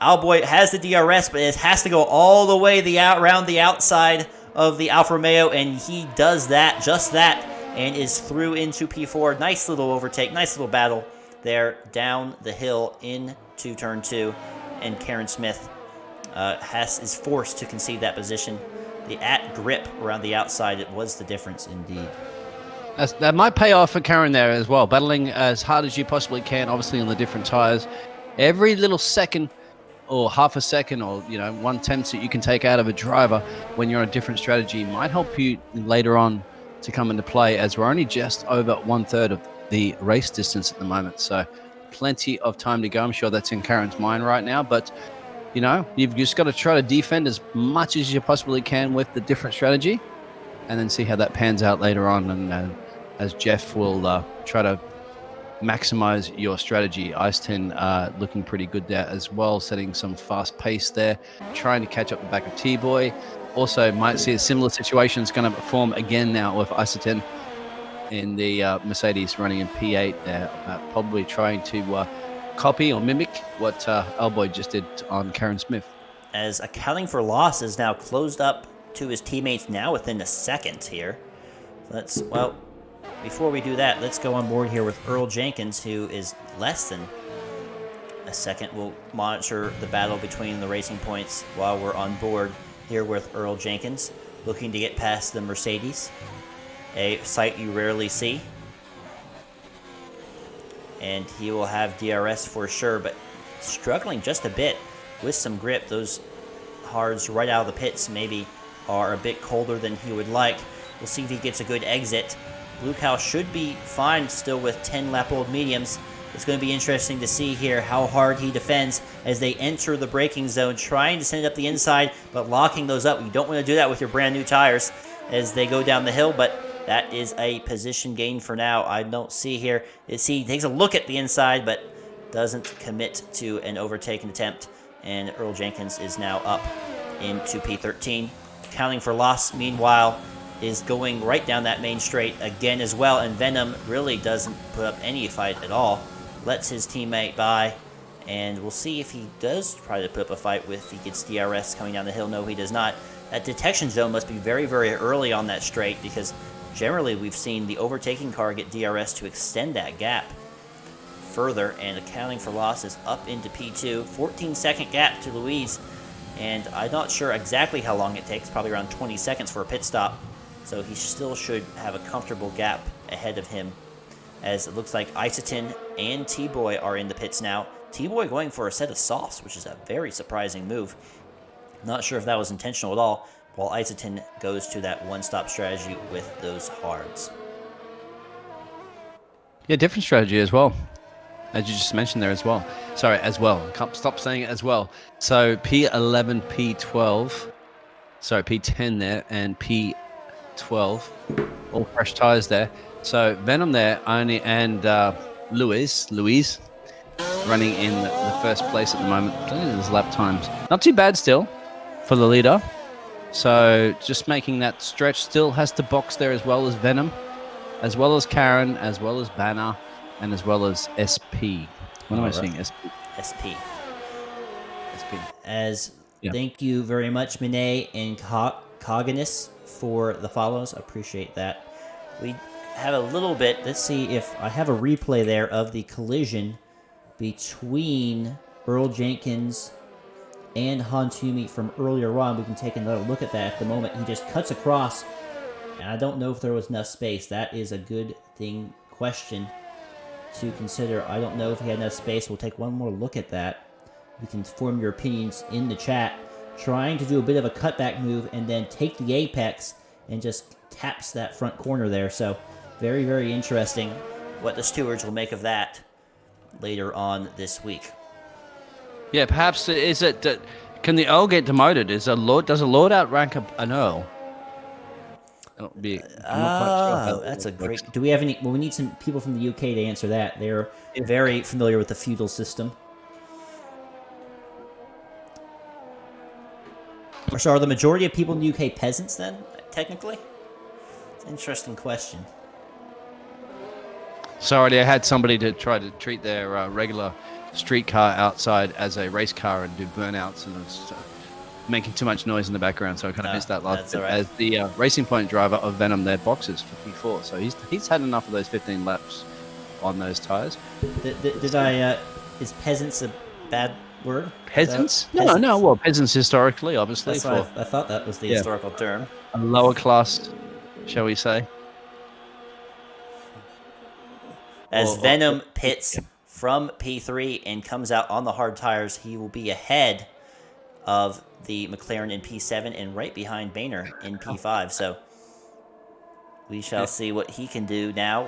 Alboy has the DRS, but it has to go all the way around the outside of the Alfa Romeo, and he does that, just that, and is through into P4. Nice little overtake, nice little battle there down the hill into turn 2, and Karen Smith is forced to concede that position. The grip around the outside, it was the difference indeed. That might pay off for Karen there as well, battling as hard as you possibly can, obviously on the different tires. Every little second or half a second or 1/10 that you can take out of a driver when you're on a different strategy might help you later on to come into play, as we're only just over 1/3 of the race distance at the moment. So plenty of time to go. I'm sure that's in Karen's mind right now, but you've just got to try to defend as much as you possibly can with the different strategy, and then see how that pans out later on. And as Jeff will try to maximize your strategy. Ice 10 looking pretty good there as well, setting some fast pace there, trying to catch up the back of T-Boy. Also might see a similar situation is going to form again now with Ice 10 in the Mercedes running in P8 there, probably trying to copy or mimic what Alboy just did on Karen Smith. As accounting for loss is now closed up to his teammates now within a second here. Before we do that, let's go on board here with Earl Jenkins, who is less than a second. We'll monitor the battle between the racing points while we're on board here with Earl Jenkins, looking to get past the Mercedes, a sight you rarely see. And he will have DRS for sure, but struggling just a bit with some grip. Those hards right out of the pits maybe are a bit colder than he would like. We'll see if he gets a good exit. Blue Cow should be fine still with 10-lap-old mediums. It's going to be interesting to see here how hard he defends as they enter the braking zone, trying to send it up the inside, but locking those up. You don't want to do that with your brand new tires as they go down the hill, but that is a position gain for now. I don't see here. He takes a look at the inside, but doesn't commit to an overtaking attempt, and Earl Jenkins is now up into P13. Counting for loss, meanwhile, is going right down that main straight again as well, and Venom really doesn't put up any fight at all. Lets his teammate by, and we'll see if he does try to put up a fight if he gets DRS coming down the hill. No, he does not. That detection zone must be very, very early on that straight, because generally we've seen the overtaking car get DRS to extend that gap further, and accounting for losses up into P2. 14-second gap to Louise, and I'm not sure exactly how long it takes, probably around 20 seconds for a pit stop. So he still should have a comfortable gap ahead of him, as it looks like Isotin and T-Boy are in the pits now. T-Boy going for a set of softs, which is a very surprising move. Not sure if that was intentional at all, while Isotin goes to that one-stop strategy with those hards. Yeah, different strategy as well, as you just mentioned there as well. Sorry, as well. Can't stop saying it as well. So P11, P12, sorry, P10 there, and P12, all fresh tires there. So Venom there only, and Louise running in the first place at the moment. I think his lap times not too bad still for the leader. So just making that stretch. Still has to box there as well as Venom, as well as Karen, as well as Banner, and as well as SP. What am I saying? SP. SP. SP. As Yeah. thank you very much, Mine and Coginus, for the follows. I appreciate that. We have a little bit. Let's see if I have a replay there of the collision between Earl Jenkins and Han Toomey from earlier on. We can take another look at that at the moment. He just cuts across, and I don't know if there was enough space. That is a good question to consider. I don't know if he had enough space. We'll take one more look at that. You can form your opinions in the chat. Trying to do a bit of a cutback move and then take the apex and just taps that front corner there. So very, very interesting what the stewards will make of that later on this week. Yeah, perhaps is it that can the Earl get demoted? Does a Lord outrank an Earl? That'll be. I'm not quite sure. That's a great. Do we have any? Well, we need some people from the UK to answer that. They're very familiar with the feudal system. Or so are the majority of people in the UK peasants then, technically? It's an interesting question. Sorry, I had somebody to try to treat their regular streetcar outside as a race car and do burnouts, and it was making too much noise in the background, so I kind of missed that last bit. Right. As the Racing Point driver of Venom, their boxes for P4, so he's had enough of those 15 laps on those tires. Is peasants a bad word? Peasants? No. Well, peasants historically, obviously. I thought that was the historical term. A lower class, shall we say? As Venom pits from P3 and comes out on the hard tires, he will be ahead of the McLaren in P7 and right behind Boehner in P5. So we shall see what he can do now.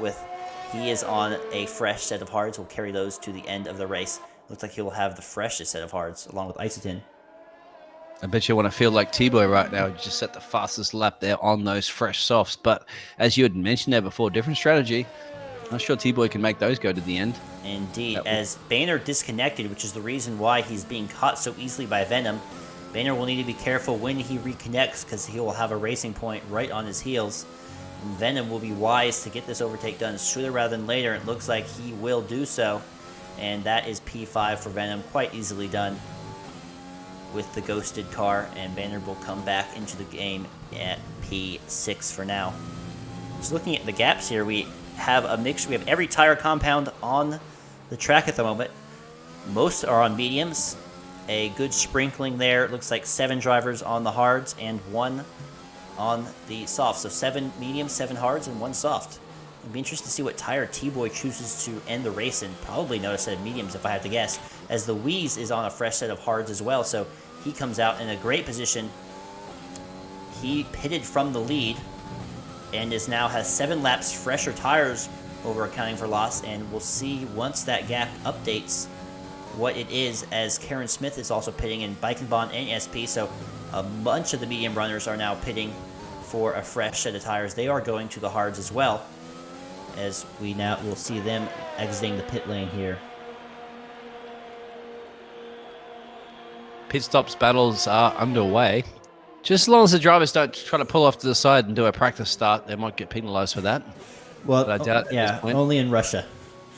He is on a fresh set of hards. We'll carry those to the end of the race. Looks like he will have the freshest set of hards along with Isotin. I bet you want to feel like T-Boy right now. You just set the fastest lap there on those fresh softs. But as you had mentioned there before, different strategy. Not sure T-Boy can make those go to the end. Indeed. As Boehner disconnected, which is the reason why he's being caught so easily by Venom, Boehner will need to be careful when he reconnects because he will have a Racing Point right on his heels. And Venom will be wise to get this overtake done sooner rather than later. It looks like he will do so. And that is P5 for Venom, quite easily done with the ghosted car. And Boehner will come back into the game at P6 for now. Just looking at the gaps here, we have a mix. We have every tire compound on the track at the moment. Most are on mediums. A good sprinkling there. It looks like 7 drivers on the hards and 1 on the soft. So 7 mediums, 7 hards, and 1 soft. It'd be interesting to see what tire T-Boy chooses to end the race in. Probably another set of mediums if I had to guess, as the Wheeze is on a fresh set of hards as well. So he comes out in a great position. He pitted from the lead and now has 7 laps fresher tires over accounting for loss, and we'll see once that gap updates what it is, as Karen Smith is also pitting in Baikenbon and SP, so a bunch of the medium runners are now pitting for a fresh set of tires. They are going to the hards as well, as we'll see them exiting the pit lane here. Pit stops battles are underway. Just as long as the drivers don't try to pull off to the side and do a practice start, they might get penalized for that. Well, but I doubt at this point. Only in Russia.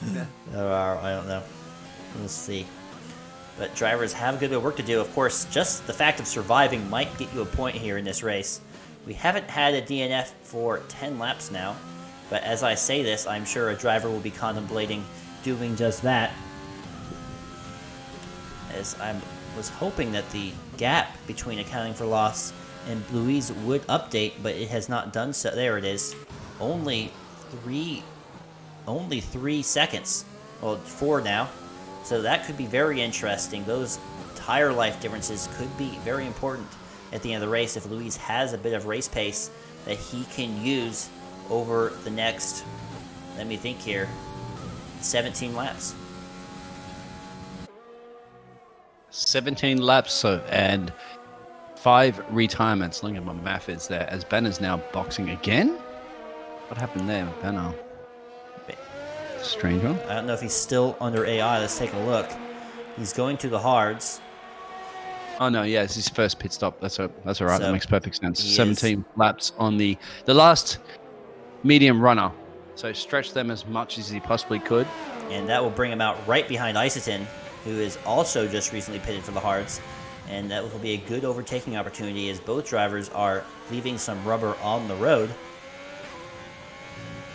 I don't know. We'll see. But drivers have a good bit of work to do. Of course, just the fact of surviving might get you a point here in this race. We haven't had a DNF for 10 laps now, but as I say this, I'm sure a driver will be contemplating doing just that. As I was hoping that the gap between accounting for loss and Louise would update, but it has not done so. There it is. Only 3 seconds. Well, 4 now. So that could be very interesting. Those tire life differences could be very important at the end of the race if Louise has a bit of race pace that he can use over the next, let me think here, 17 laps. 17 laps, and 5 retirements. Looking at my math is there, as Ben is now boxing again. What happened there, Benno? Strange one. I don't know if he's still under AI. Let's take a look. He's going to the hards. Oh no, yeah, it's his first pit stop. That's all right. So That makes perfect sense. he 17 laps on the last medium runner. So stretch them as much as he possibly could. And that will bring him out right behind Isotin, who is also just recently pitted for the hards. And that will be a good overtaking opportunity as both drivers are leaving some rubber on the road.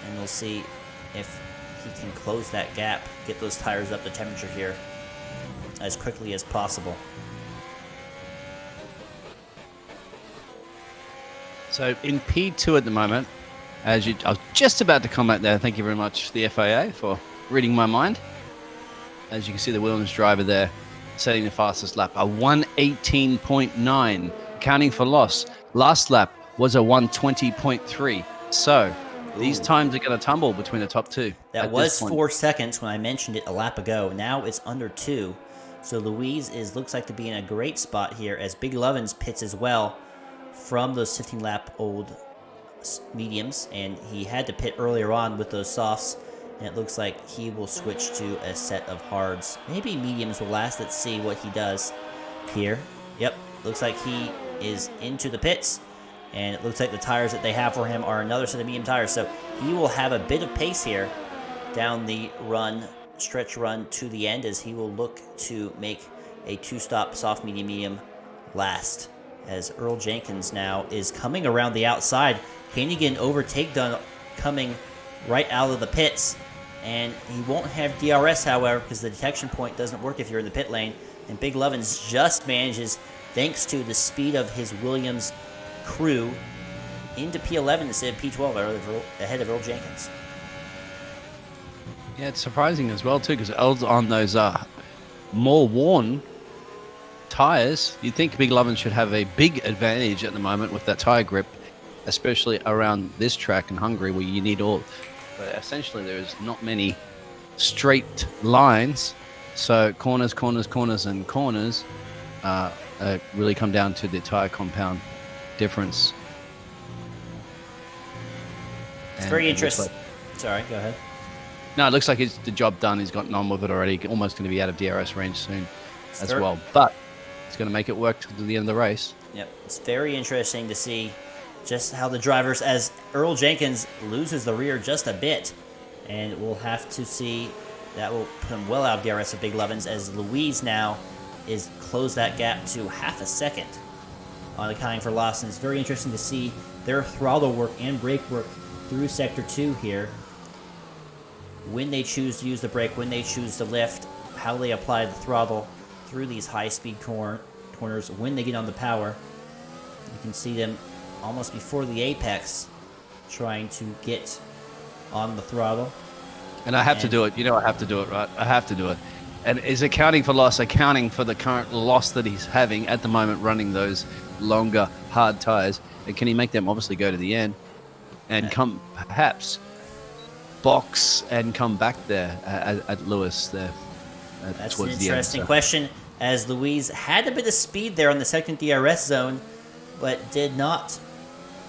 And we'll see if he can close that gap, get those tires up to temperature here as quickly as possible. So in P2 at the moment, I was just about to comment there. Thank you very much, the FIA, for reading my mind. As you can see, the Williams driver there setting the fastest lap, a 118.9, counting for loss. Last lap was a 120.3. So these times are going to tumble between the top two. That was 4 seconds when I mentioned it a lap ago. Now it's under 2. So Louise looks like to be in a great spot here as Big Lovins pits as well from those 15-lap old mediums, and he had to pit earlier on with those softs, and it looks like he will switch to a set of hards. Maybe mediums will last. Let's see what he does here. Yep, looks like he is into the pits, and it looks like the tires that they have for him are another set of medium tires, so he will have a bit of pace here down the stretch run to the end, as he will look to make a 2-stop soft medium last, as Earl Jenkins now is coming around the outside. Hannigan overtake done coming right out of the pits, and he won't have DRS, however, because the detection point doesn't work if you're in the pit lane, and Big Lovins just manages, thanks to the speed of his Williams crew, into P11 instead of P12 ahead of Earl Jenkins. Yeah, it's surprising as well too, because Earl's on those more worn tires. You'd think Big Lovin should have a big advantage at the moment with that tire grip, especially around this track in Hungary where you need all. But essentially, there's not many straight lines, so corners, and corners really come down to the tire compound difference. It's very interesting. Sorry, go ahead. No, it looks like it's the job done. He's gotten on with it already. Almost going to be out of DRS range soon as well. But it's going to make it work to the end of the race. Yep, it's very interesting to see just how the drivers, as Earl Jenkins loses the rear just a bit, and we'll have to see, that will put him well out of DRS of Big Lovins, as Louise now is close that gap to half a second on accounting for loss. And it's very interesting to see their throttle work and brake work through Sector 2 here. When they choose to use the brake, when they choose to lift, how they apply the throttle through these high-speed corners, when they get on the power. You can see them almost before the apex trying to get on the throttle. And I have to do it. You know I have to do it, right? I have to do it. And is accounting for loss, accounting for the current loss that he's having at the moment running those longer, hard tires. And can he make them obviously go to the end and come perhaps box and come back there at Lewis there? That's an interesting question, as Louise had a bit of speed there on the second DRS zone, but did not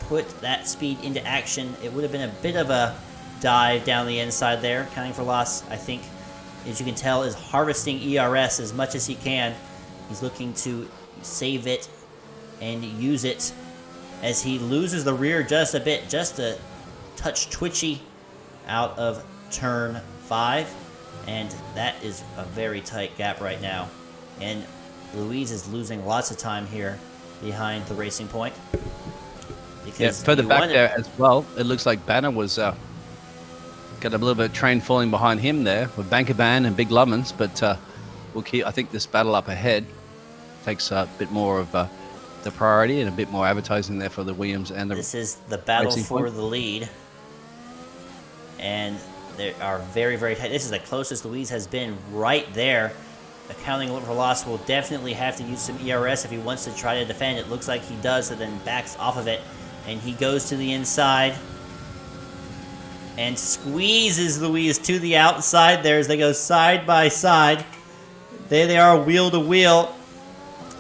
put that speed into action. It would have been a bit of a dive down the inside there. Counting for loss, I think, as you can tell, is harvesting ERS as much as he can. He's looking to save it and use it as he loses the rear just a bit, just a touch twitchy out of turn 5, and that is a very tight gap right now, and Louise is losing lots of time here behind the racing point. Because further back there as well, it looks like Banner was got a little bit of train falling behind him there with Bankerban and Big Lovins, but we'll keep. I think this battle up ahead takes a bit more of the priority and a bit more advertising there for the Williams and the. This is the battle for the lead. And they are very, very tight. This is the closest Louise has been right there. Accounting for loss will definitely have to use some ERS if he wants to try to defend. It looks like he does, and then backs off of it. And he goes to the inside and squeezes Louise to the outside there as they go side by side. There they are, wheel to wheel.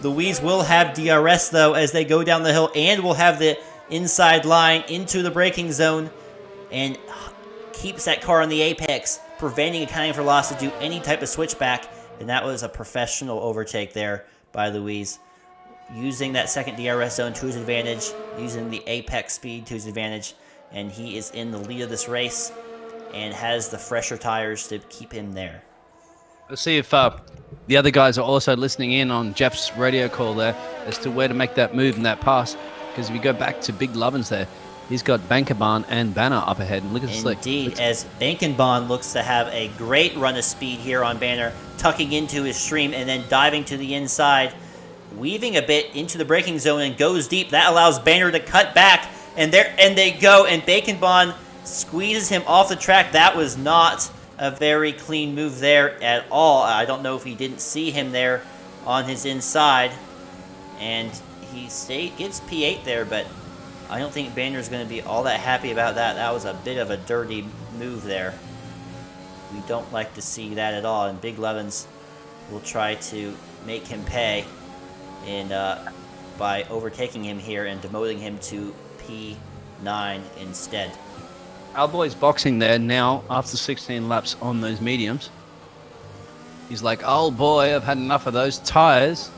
Louise will have DRS, though, as they go down the hill, and will have the inside line into the braking zone, and keeps that car on the apex, preventing accounting for loss to do any type of switchback, and that was a professional overtake there by Luis, using that second DRS zone to his advantage, using the apex speed to his advantage, and he is in the lead of this race and has the fresher tires to keep him there. Let's see if the other guys are also listening in on Jeff's radio call there as to where to make that move and that pass. Because if you go back to Big Lovins there, he's got Bankerbahn and Banner up ahead. And look at the slick. Indeed, as Bankenbahn looks to have a great run of speed here on Banner, tucking into his stream and then diving to the inside, weaving a bit into the braking zone and goes deep. That allows Banner to cut back, and they go, and Bankenbahn squeezes him off the track. That was not a very clean move there at all. I don't know if he didn't see him there on his inside, and he gets P8 there, but I don't think Banner's going to be all that happy about that. That was a bit of a dirty move there. We don't like to see that at all, and Big Levins will try to make him pay by overtaking him here and demoting him to P9 instead. Our boy's boxing there now after 16 laps on those mediums. He's like, oh boy, I've had enough of those tires.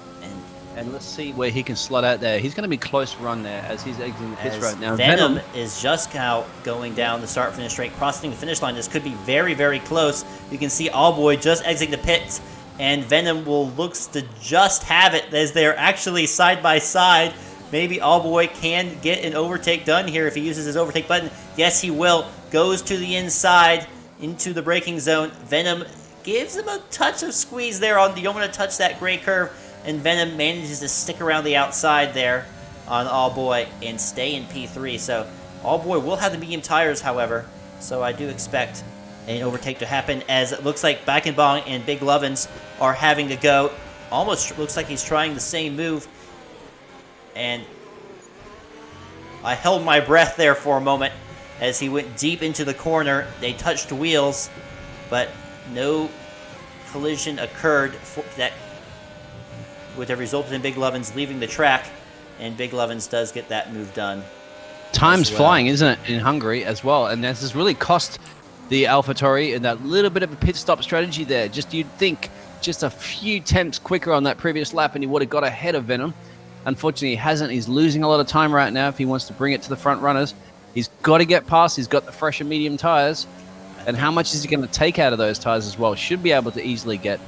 And let's see where he can slot out there. He's going to be close run there as he's exiting the pits right now. Venom is just now going down the start-finish straight, crossing the finish line. This could be very, very close. You can see Allboy just exiting the pits, and Venom looks to just have it as they're actually side by side. Maybe Allboy can get an overtake done here if he uses his overtake button. Yes, he will. Goes to the inside into the braking zone. Venom gives him a touch of squeeze there on. You don't want to touch that gray curve. And Venom manages to stick around the outside there on Allboy and stay in P3. So Allboy will have the medium tires, however. So I do expect an overtake to happen, as it looks like Backenbong and Big Lovins are having to go. Almost looks like he's trying the same move. And I held my breath there for a moment as he went deep into the corner. They touched wheels, but no collision occurred that would have resulted in Big Lovins leaving the track, and Big Lovins does get that move done. Time's flying, isn't it, in Hungary as well? And this has really cost the AlphaTauri and that little bit of a pit stop strategy there. You'd think just a few tenths quicker on that previous lap and he would have got ahead of Venom. Unfortunately, he hasn't. He's losing a lot of time right now if he wants to bring it to the front runners. He's got to get past. He's got the fresher medium tires. And how much is he going to take out of those tires as well? Should be able to easily get...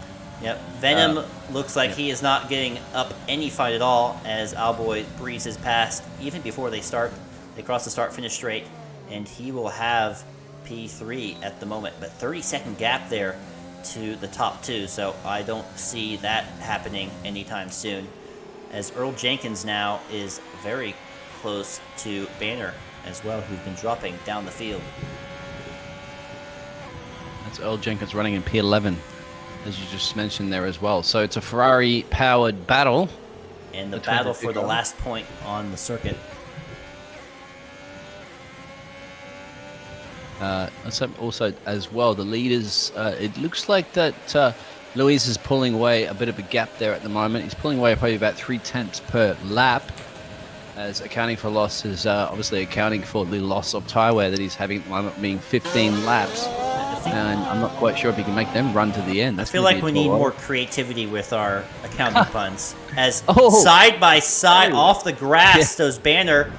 Yep, Venom looks like he is not getting up any fight at all as Allboy breezes past. Even before they start, they cross the start-finish straight, and he will have P3 at the moment. But 30-second gap there to the top two, so I don't see that happening anytime soon. As Earl Jenkins now is very close to Banner as well, who's been dropping down the field. That's Earl Jenkins running in P11. As you just mentioned there as well. So it's a Ferrari-powered battle. And the battle for the last point on the circuit. Let's have also as well, the leaders, it looks like that Luis is pulling away a bit of a gap there at the moment. He's pulling away probably about 3 tenths per lap, as accounting for loss is obviously accounting for the loss of tyre wear that he's having at the moment, being 15 laps. And I'm not quite sure if he can make them run to the end. I feel like we need more creativity with our accounting puns. As side by side off the grass, those Banner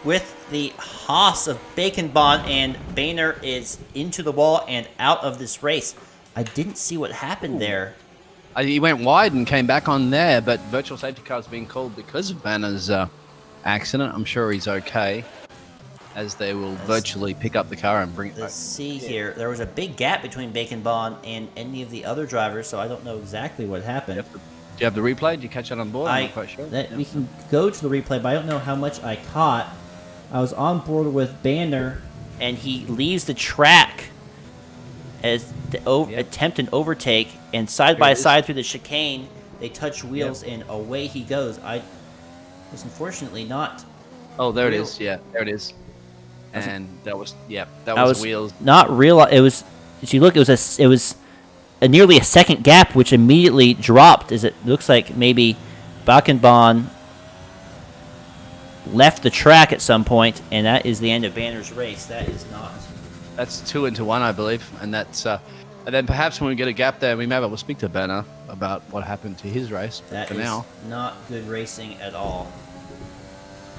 with the Haas of Baconbon, and Banner is into the wall and out of this race. I didn't see what happened there. He went wide and came back on there, but virtual safety car is being called because of Banner's accident. I'm sure he's okay, as they will virtually pick up the car and bring it back. Let's see here. There was a big gap between Baconbon and any of the other drivers, so I don't know exactly what happened. Do you have the replay? Did you catch that on board? I'm not quite sure. We can go to the replay, but I don't know how much I caught. I was on board with Banner, and he leaves the track as attempt an overtake, and side by side through the chicane, they touch wheels, and away he goes. I was unfortunately not... Oh, there it is. Yeah, there it is. And that was wheels. Not real. It was. If you look, it was a nearly a second gap, which immediately dropped. As it looks like maybe Bakenbon left the track at some point, and that is the end of Banner's race. That is not. That's 2 into 1, I believe, and that's And then perhaps when we get a gap there, we may be able to speak to Banner about what happened to his race. But That for is now, not good racing at all.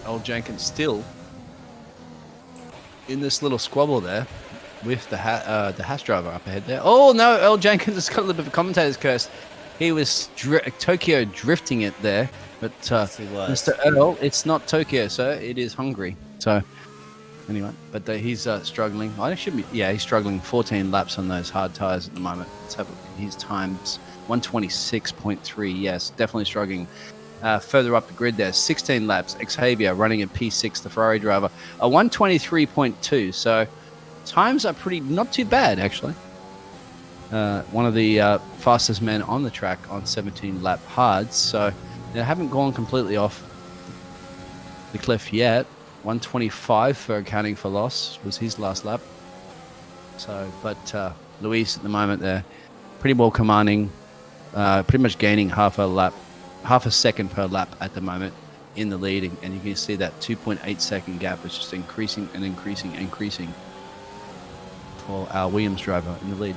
old Jenkins still in this little squabble there with the Haas driver up ahead there. Oh no, Earl Jenkins has got a little bit of a commentator's curse. He was Tokyo drifting it there, but Yes, he was. Mr. Earl, it's not Tokyo, sir. It is Hungary. So anyway, but he's struggling. He's struggling 14 laps on those hard tires at the moment. Let's have a look at his times. 126.3. Yes, definitely struggling. Further up the grid there, 16 laps. Xavier running at P6, the Ferrari driver, a 123.2. So times are not too bad, actually. One of the fastest men on the track on 17 lap hards. So they haven't gone completely off the cliff yet. 125 for accounting for loss was his last lap. So, but Luis at the moment there, pretty well commanding, pretty much gaining half a second per lap at the moment in the lead, and you can see that 2.8 second gap is just increasing and increasing for our Williams driver in the lead.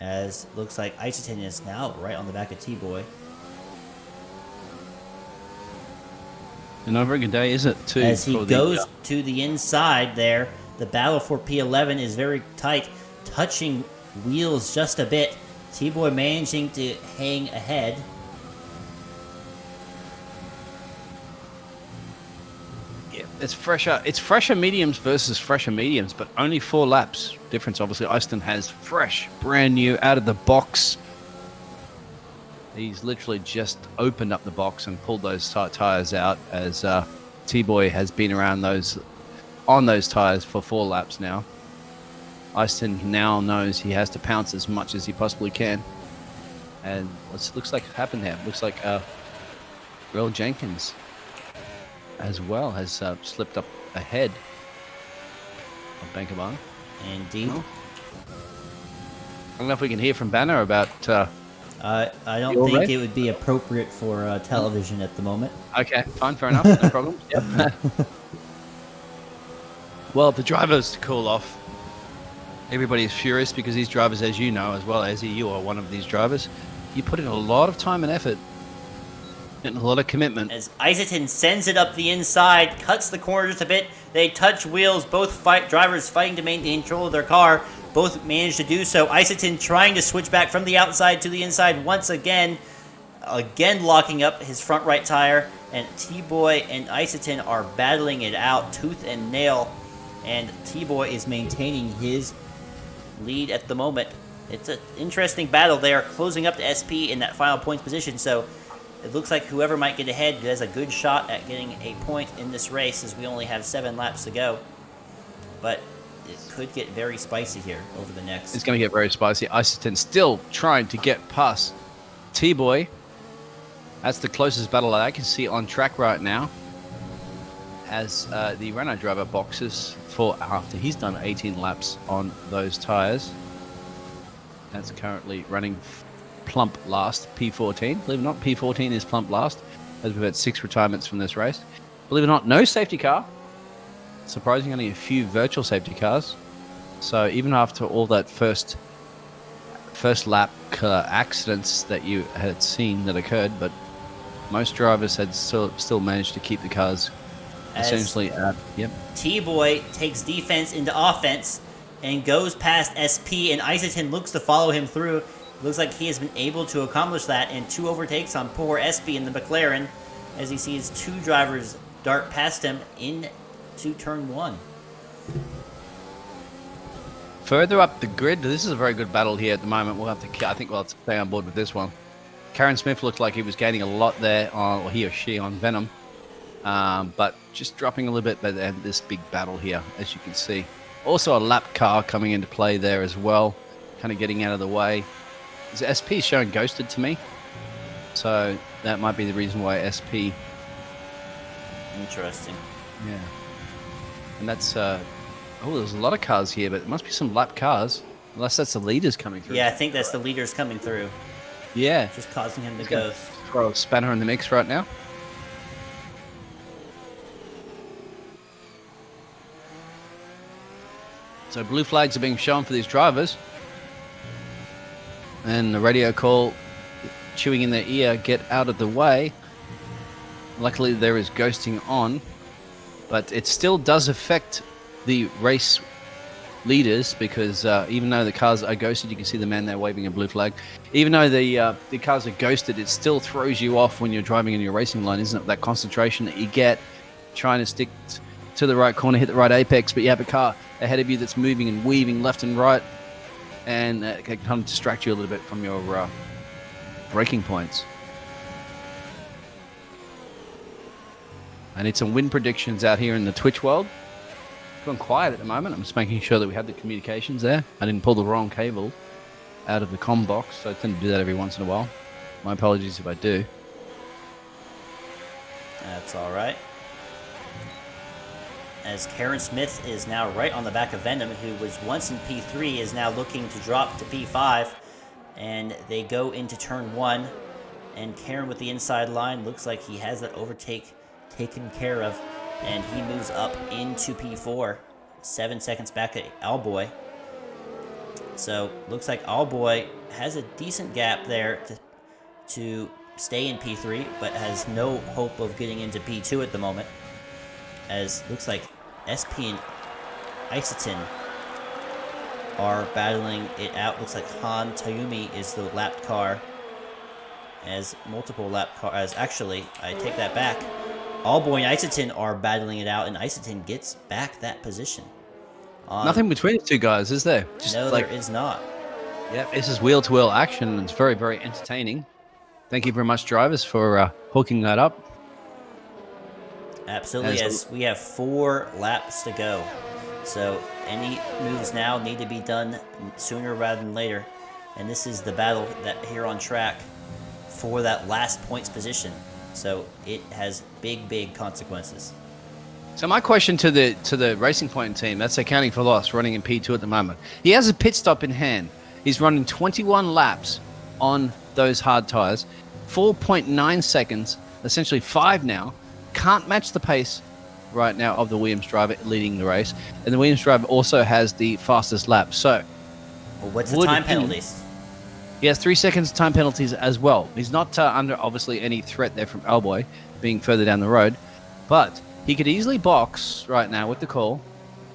As looks like Iserton is now right on the back of T-Boy. And not a very good day, is it? Too, As he goes to the inside there, the battle for P11 is very tight, touching wheels just a bit. T-Boy managing to hang ahead. Yeah, it's fresher mediums versus fresher mediums, but only 4 laps difference. Obviously, Easton has fresh, brand new, out of the box. He's literally just opened up the box and pulled those tires out, as T-Boy has been around on those tires for 4 laps now. Easton now knows he has to pounce as much as he possibly can. And what looks like happened there. Looks like Earl Jenkins as well has slipped up ahead of Bankaban. Indeed. Oh. I don't know if we can hear from Banner about... I don't think it would be appropriate for television at the moment. Okay, fine, fair enough. No problem. Yep. Well, the drivers to cool off. Everybody is furious because these drivers, as you know, as well as you are one of these drivers, you put in a lot of time and effort and a lot of commitment. As Iserton sends it up the inside, cuts the corner just a bit, they touch wheels, both drivers fighting to maintain control of their car, both manage to do so. Iserton trying to switch back from the outside to the inside once again locking up his front right tire, and T-Boy and Iserton are battling it out tooth and nail, and T-Boy is maintaining his lead at the moment. It's an interesting battle. They are closing up to SP in that final points position, so it looks like whoever might get ahead has a good shot at getting a point in this race, as we only have 7 laps to go. But it could get very spicy here over the next. It's going to get very spicy. Iserton still trying to get past T-Boy. That's the closest battle that I can see on track right now, as the Renault driver boxes for after he's done 18 laps on those tires. That's currently running plump last, P14. Believe it or not, P14 is plump last, as we've had 6 retirements from this race. Believe it or not, no safety car. Surprisingly, only a few virtual safety cars. So even after all that first lap accidents that you had seen that occurred, but most drivers had still managed to keep the cars essentially at, yep. T-Boy takes defense into offense and goes past SP, and Iserton looks to follow him through. Looks like he has been able to accomplish that, and 2 overtakes on poor SP in the McLaren, as he sees 2 drivers dart past him into turn 1. Further up the grid, this is a very good battle here at the moment. I think we'll have to stay on board with this one. Karen Smith looked like he was gaining a lot there, or he or she on Venom, but just dropping a little bit. But then this big battle here, as you can see. Also a lap car coming into play there as well, kind of getting out of the way. SP is showing ghosted to me, so that might be the reason why SP. Interesting. Yeah, and that's there's a lot of cars here, but it must be some lap cars, unless that's the leaders coming through. Yeah, I think that's the leaders coming through. Yeah, Just causing him to go. Throw a spanner in the mix right now. So blue flags are being shown for these drivers. And the radio call chewing in their ear, get out of the way. Luckily, there is ghosting on. But it still does affect the race leaders because even though the cars are ghosted, you can see the man there waving a blue flag. Even though the cars are ghosted, it still throws you off when you're driving in your racing line, isn't it? That concentration that you get trying to stick to the right corner, hit the right apex, but you have a car ahead of you that's moving and weaving left and right, and it can kind of distract you a little bit from your braking points. I need some win predictions out here in the Twitch world. Gone quiet at the moment. I'm just making sure that we have the communications there. I didn't pull the wrong cable out of the comm box, so I tend to do that every once in a while. My apologies if I do. That's all right. As Karen Smith is now right on the back of Venom, who was once in P3, is now looking to drop to P5. And they go into turn 1. And Karen with the inside line looks like he has that overtake taken care of. And he moves up into P4. 7 seconds back at Owlboy. So looks like Owlboy has a decent gap there to stay in P3, but has no hope of getting into P2 at the moment. As looks like SP and Isotin are battling it out. Looks like Han Tayumi is the lapped car. As multiple lapped cars. Actually, I take that back. Owlboy and Isotin are battling it out, and Isotin gets back that position. Nothing between the two guys, is there? Just no, there is not. Yeah, this is wheel-to-wheel action, and it's very, very entertaining. Thank you very much, drivers, for hooking that up. Absolutely, as we have 4 laps to go. So any moves now need to be done sooner rather than later. And this is the battle that here on track for that last points position. So it has big, big consequences. So my question to the Racing Point team, that's accounting for loss, running in P2 at the moment. He has a pit stop in hand. He's running 21 laps on those hard tires. 4.9 seconds, essentially 5 now. Can't match the pace right now of the Williams driver leading the race. And the Williams driver also has the fastest lap. So well, what's the time penalties? He has 3 seconds time penalties as well. He's not under, obviously, any threat there from Owlboy being further down the road. But he could easily box right now with the call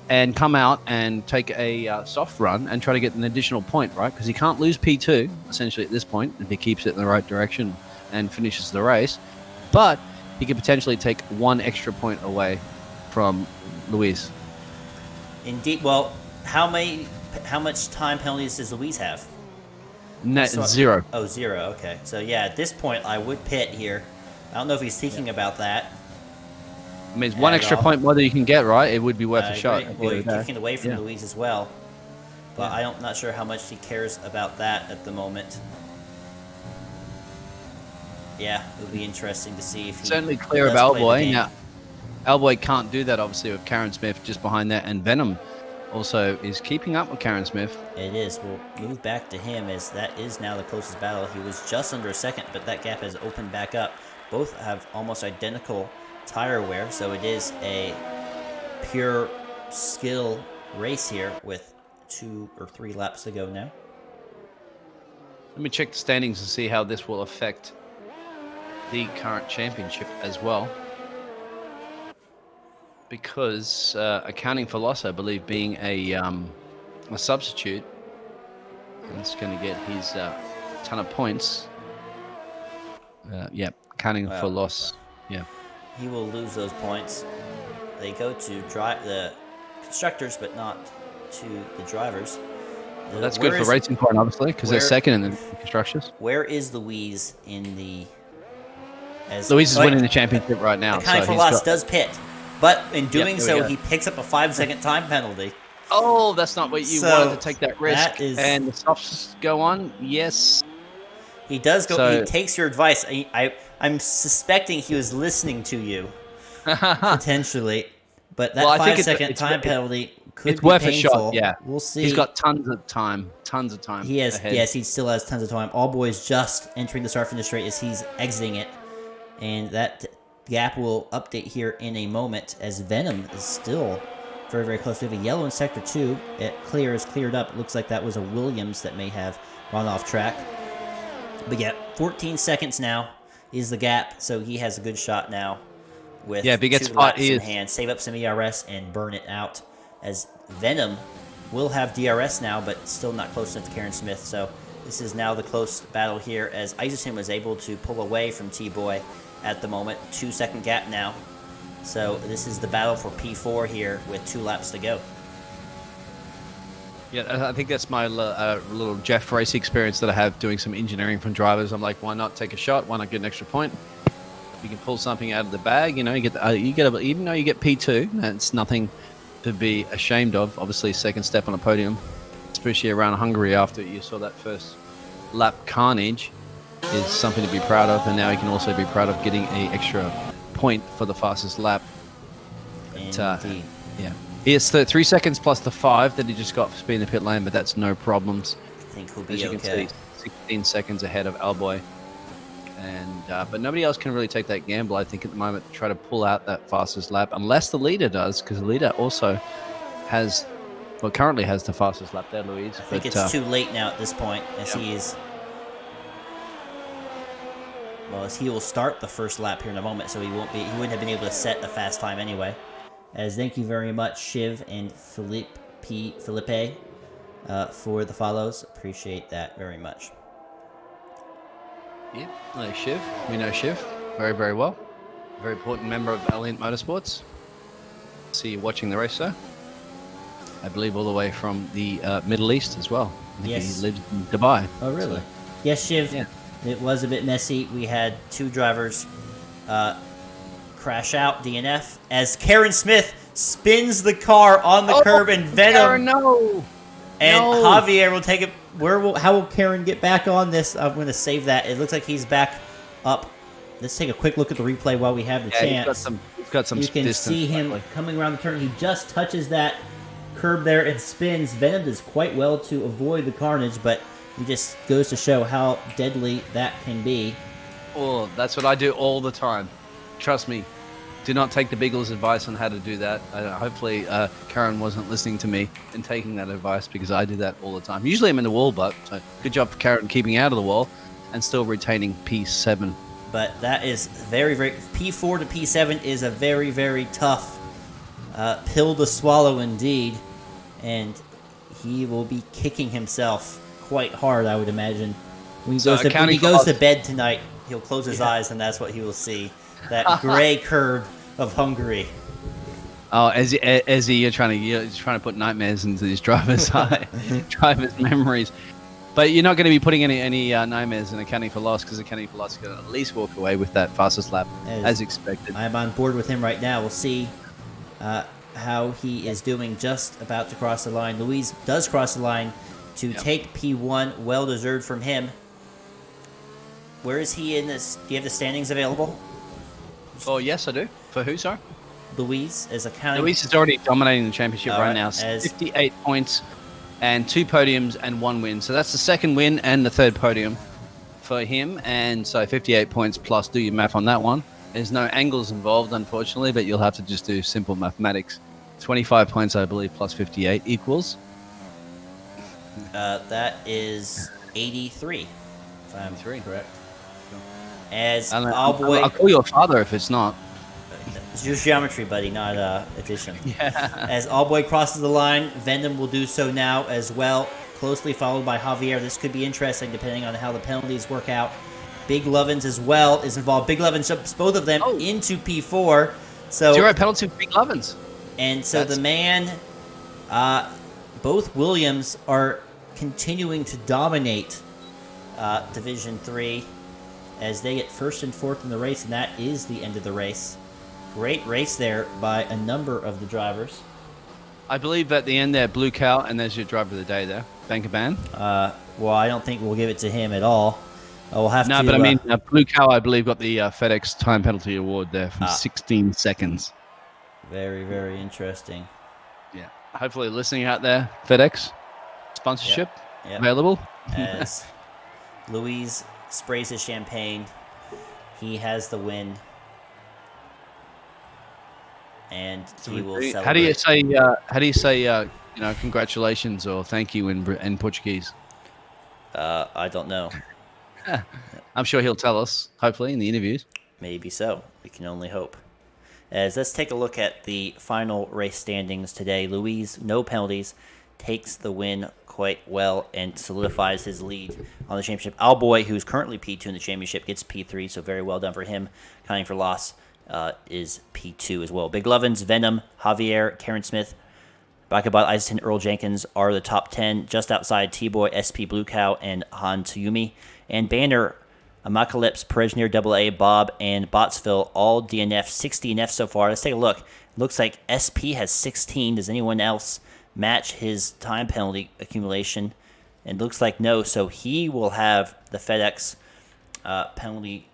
and come out and take a soft run and try to get an additional point, right? Because he can't lose P2, essentially, at this point, if he keeps it in the right direction and finishes the race. But he could potentially take 1 extra point away from Luis. Indeed. Well, how much time penalties does Luis have? Zero. Oh, 0. Okay. So, yeah, at this point, I would pit here. I don't know if he's thinking about that. I mean, it's 1 extra point more than you can get, right? It would be worth a shot. Well, you're taking away from Luis as well. But I'm not sure how much he cares about that at the moment. Yeah, it'll be interesting to see if he certainly clear of Owlboy. Now, Owlboy can't do that, obviously, with Karen Smith just behind that. And Venom also is keeping up with Karen Smith. It is. We'll move back to him as that is now the closest battle. He was just under a second, but that gap has opened back up. Both have almost identical tire wear, so it is a pure skill race here with 2 or 3 laps to go now. Let me check the standings and see how this will affect the current championship as well. Because accounting for loss, I believe, being a substitute, he's going to get his ton of points. Accounting for loss. Yeah. He will lose those points. They go to the constructors, but not to the drivers. Well, that's good for Racing Point, obviously, because they're second in the constructors. Where is Louise in the... Louise is winning the championship right now. Accounting for loss does pit. But in doing so, he picks up a 5-second time penalty. Oh, that's not what you wanted to take that risk. And the softs go on. Yes. He does go. So, he takes your advice. I'm suspecting he was listening to you, potentially. But that 5-second time penalty could be worth painful. A shot. Yeah, we'll see. He's got tons of time. He has. Ahead. Yes, he still has tons of time. Owlboy is just entering the start-finish straight as he's exiting it, and that gap will update here in a moment as Venom is still very, very close. We have a yellow in Sector 2. It is cleared up. It looks like that was a Williams that may have gone off track. But yeah, 14 seconds now is the gap, so he has a good shot now with if he gets 2 caught, laps in hand. Save up some ERS and burn it out, as Venom will have DRS now, but still not close enough to Karen Smith. So this is now the close battle here, as Isaacson was able to pull away from T-Boy at the moment. 2-second gap now. So this is the battle for P4 here with 2 laps to go. Yeah, I think that's my little Jeff Race experience that I have doing some engineering from drivers. I'm like, why not take a shot? Why not get an extra point? If you can pull something out of the bag, you get even though you get P2, that's nothing to be ashamed of. Obviously, second step on a podium, especially around Hungary after you saw that first lap carnage, is something to be proud of. And now you can also be proud of getting an extra point for the fastest lap. Indeed. Yeah. It's the 3 seconds plus the 5 that he just got for being in the pit lane, but that's no problems. I think he'll As be you okay. can see, 16 seconds ahead of Alboy. And but nobody else can really take that gamble, I think, at the moment, to try to pull out that fastest lap, unless the leader does, because the leader also currently has the fastest lap there, Louise. I think it's too late now at this point, as he is... Well, as he will start the first lap here in a moment, so he wouldn't have been able to set a fast time anyway. As thank you very much, Shiv and Felipe, for the follows. Appreciate that very much. Yeah, like Shiv. We know Shiv very, very well. Very important member of Alliant Motorsports. See you watching the race, sir. I believe all the way from the Middle East as well. I think Yes. he lives in Dubai. Oh, really? So, Yes, Shiv. yeah. It was a bit messy. We had 2 drivers crash out, DNF, as Karen Smith spins the car on the curb, and Venom Karen, no! and No! Javier will take it. How will Karen get back on this? I'm going to save that. It looks like he's back up. Let's take a quick look at the replay while we have the chance. He's got some You can distance, see him luckily. coming around the turn. He just touches that curb there and spins. Venom does quite well to avoid the carnage, but it just goes to show how deadly that can be. Oh, that's what I do all the time. Trust me. Do not take the Beagle's advice on how to do that. Hopefully, Karen wasn't listening to me and taking that advice, because I do that all the time. Usually I'm in the wall, but so good job for Karen keeping out of the wall and still retaining P7. But that is very, very... P4 to P7 is a very, very tough pill to swallow indeed. And he will be kicking himself quite hard, I would imagine. When he goes to bed tonight, he'll close his eyes, and that's what he will see. That gray curve of Hungary. Oh, you're trying to put nightmares into these drivers' drivers' memories. But you're not going to be putting any nightmares in accounting for loss, because accounting for loss is going to at least walk away with that fastest lap, as expected. I'm on board with him right now. We'll see how he is doing, just about to cross the line. Louise does cross the line to take P1. Well-deserved from him. Where is he in this? Do you have the standings available? Oh, yes, I do. For who, sorry? Louise is accounting. Louise is already dominating the championship All right right, now. as- 58 points and 2 podiums and 1 win. So that's the second win and the third podium for him. And so 58 points plus, do your math on that one. There's no angles involved, unfortunately, but you'll have to just do simple mathematics. 25 points, I believe, plus 58 equals. That is 83. If I'm 83. correct. As I'll boy, call you a father if it's not. it's just geometry, buddy, not addition. Yeah. As Allboy crosses the line, Venom will do so now as well, closely followed by Javier. This could be interesting depending on how the penalties work out. Big Lovins as well is involved. Big Lovins jumps both of them into P4. So 0 penalty for Big Lovins. And so the man, both Williams are continuing to dominate Division 3 as they get first and fourth in the race, and that is the end of the race. Great race there by a number of the drivers. I believe at the end there, Blue Cow, and there's your driver of the day there, Bankaban. Well, I don't think we'll give it to him at all. We'll have to... No, but I mean, Blue Cow, I believe, got the FedEx time penalty award there from 16 seconds. Very, very interesting. Yeah. Hopefully listening out there, FedEx, sponsorship available. As Louise sprays his champagne, he has the win. and he will How do you celebrate. say? How do you say? Congratulations or thank you in Portuguese. I don't know. I'm sure he'll tell us. Hopefully, in the interviews. Maybe so. We can only hope. As let's take a look at the final race standings today. Luis, no penalties, takes the win quite well and solidifies his lead on the championship. Alboy, who's currently P2 in the championship, gets P3, so very well done for him. Counting for loss is P2 as well. Big Lovins, Venom, Javier, Karen Smith, Bakabot, Eisen, Earl Jenkins are the top 10, just outside T-Boy, SP Blue Cow, and Han Tsuyumi. And Banner, Apocalypse, Prejnir, AA, Bob, and Botsville, all DNF, 60 DNF so far. Let's take a look. Looks like SP has 16. Does anyone else match his time penalty accumulation? And looks like no, so he will have the FedEx penalty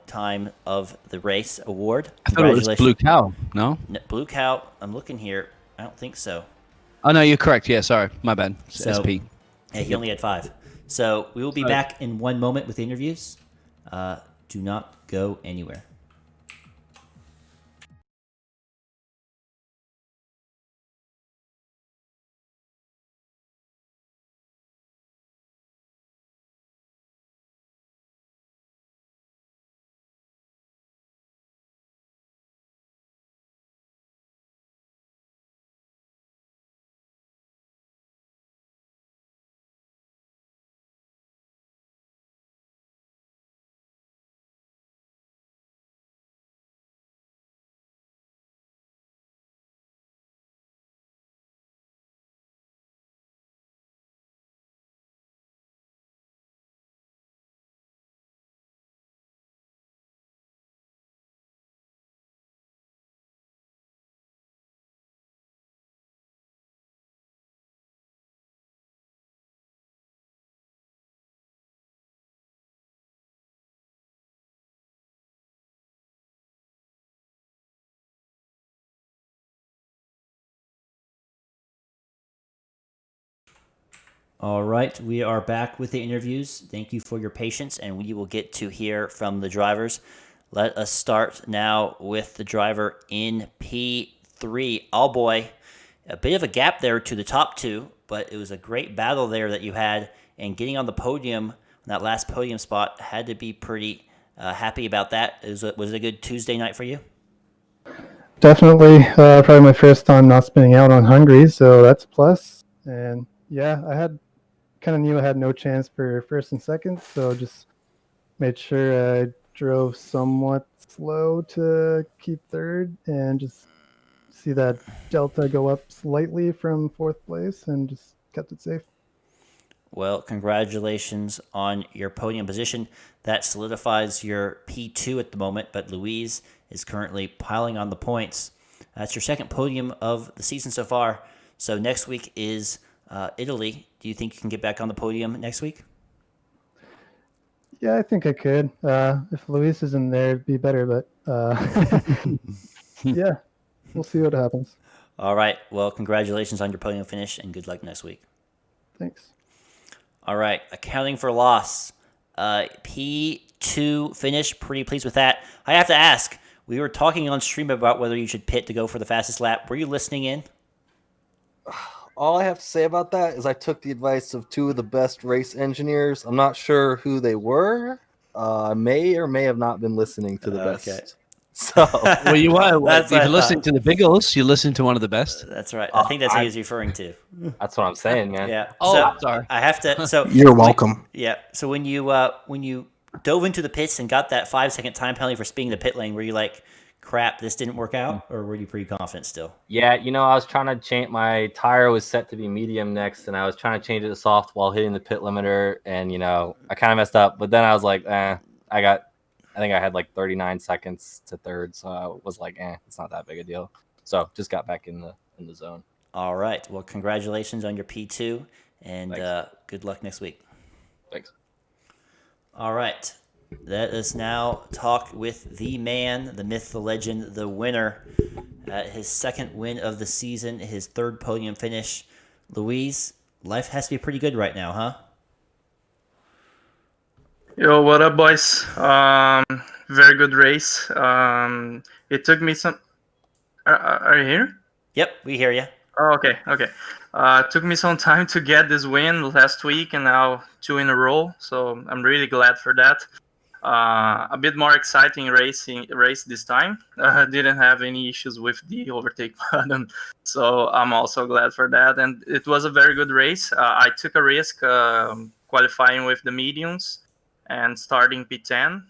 time of the race award. I thought it was Blue Cow. No? Blue Cow, I'm looking here. I don't think so. Oh, no, you're correct. Yeah, sorry. My bad. So, SP. Yeah, he only had 5. So we will be back in one moment with interviews. Do not go anywhere. All right, we are back with the interviews. Thank you for your patience, and we will get to hear from the drivers. Let us start now with the driver in P3. Allboy, a bit of a gap there to the top two, but it was a great battle there that you had, and getting on the podium, that last podium spot, had to be pretty happy about that. Was it a good Tuesday night for you? Definitely, probably my first time not spinning out on Hungary, so that's a plus. And yeah, I had kind of knew I had no chance for first and second, so just made sure I drove somewhat slow to keep third and just see that delta go up slightly from fourth place and just kept it safe. Well, congratulations on your podium position. That solidifies your P2 at the moment, but Louise is currently piling on the points. That's your second podium of the season so far. So next week is Italy. Do you think you can get back on the podium next week? Yeah, I think I could. If Luis isn't there, it'd be better, but yeah, we'll see what happens. All right. Well, congratulations on your podium finish, and good luck next week. Thanks. All right. Accounting for loss. P2 finish. Pretty pleased with that. I have to ask, we were talking on stream about whether you should pit to go for the fastest lap. Were you listening in? All I have to say about that is I took the advice of two of the best race engineers. I'm not sure who they were. May or may have not been listening to the best. So, well, you were. If you're listening to the Biggles, you listen to one of the best. That's right. I think that's what he was referring to. That's what I'm saying, man. Yeah. Oh, so sorry. I have to. So you're welcome. Yeah. So when you dove into the pits and got that 5-second time penalty for spinning the pit lane, were you like, crap, this didn't work out, or were you pretty confident still? Yeah, I was trying to change. My tire was set to be medium next, and I was trying to change it to soft while hitting the pit limiter, and I kind of messed up. But then I was like, I think I had like 39 seconds to third, so I was like, it's not that big a deal. So just got back in the zone. All right. Well, congratulations on your P2, and good luck next week. Thanks. All right. Let us now talk with the man, the myth, the legend, the winner at his second win of the season, his third podium finish. Luis, life has to be pretty good right now, huh? Yo, what up, boys? Very good race. It took me some. Are you here? Yep, we hear you. Oh, okay, okay. Took me some time to get this win last week, and now 2 in a row. So I'm really glad for that. A bit more exciting race this time. Didn't have any issues with the overtake button, so I'm also glad for that. And it was a very good race. I took a risk qualifying with the mediums and starting P10.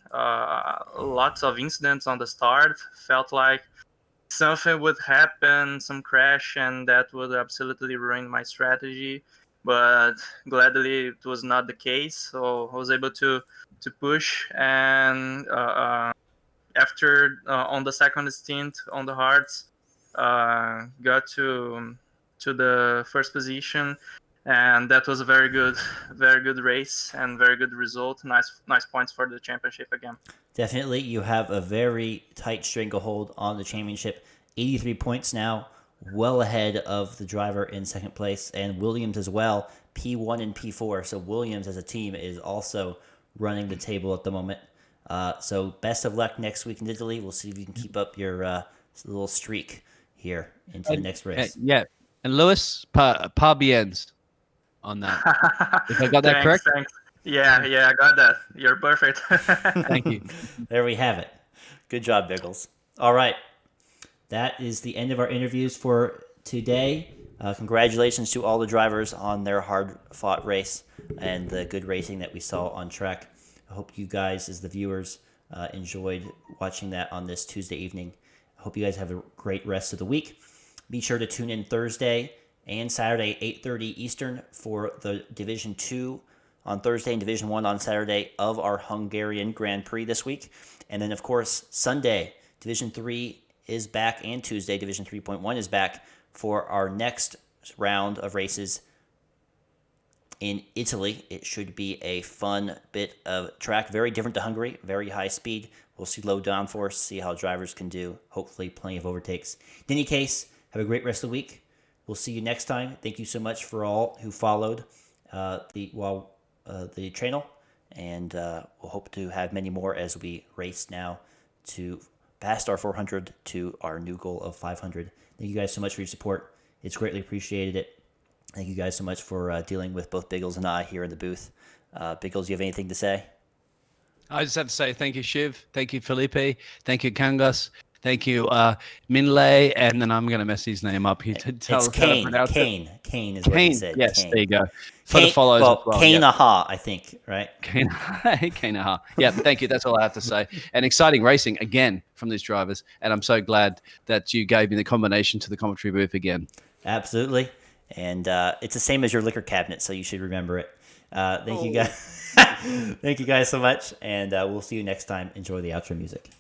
Lots of incidents on the start. Felt like something would happen, some crash, and that would absolutely ruin my strategy. But gladly, it was not the case. So I was able to push, and after on the second stint on the hards, got to the first position, and that was a very good race and very good result. Nice points for the championship again. Definitely, you have a very tight stranglehold on the championship. 83 points now, well ahead of the driver in second place, and Williams as well, P1 and P4. So Williams as a team is also running the table at the moment. So best of luck next week in Italy. We'll see if you can keep up your little streak here into the next race. Yeah, and Lewis, par biens on that. If I got that correct? Thanks. Yeah, I got that. You're perfect. Thank you. There we have it. Good job, Biggles. All right. That is the end of our interviews for today. Congratulations to all the drivers on their hard-fought race and the good racing that we saw on track. I hope you guys, as the viewers, enjoyed watching that on this Tuesday evening. I hope you guys have a great rest of the week. Be sure to tune in Thursday and Saturday, 8:30 Eastern, for the Division 2 on Thursday and Division 1 on Saturday of our Hungarian Grand Prix this week. And then, of course, Sunday, Division 3 is back, and Tuesday, Division 3.1 is back for our next round of races in Italy. It should be a fun bit of track, very different to Hungary, very high speed. We'll see low downforce, see how drivers can do, hopefully plenty of overtakes. In any case, have a great rest of the week. We'll see you next time. Thank you so much for all who followed the channel, and we'll hope to have many more as we race now to past our 400 to our new goal of 500. Thank you guys so much for your support. It's greatly appreciated. Thank you guys so much for dealing with both Biggles and I here in the booth. Biggles, you have anything to say? I just have to say thank you, Shiv. Thank you, Felipe. Thank you, Kangas. Thank you, Minlay. And then I'm going to mess his name up. It's Kane. Kane is what he said. Yes, Kane. there you go. For the follows as well. Kane Aha, I think, right? Kane Aha. Yeah, thank you. That's all I have to say. And exciting racing again from these drivers. And I'm so glad that you gave me the combination to the commentary booth again. Absolutely. And it's the same as your liquor cabinet, so you should remember it. Thank you guys. Thank you guys so much, and we'll see you next time. Enjoy the outro music.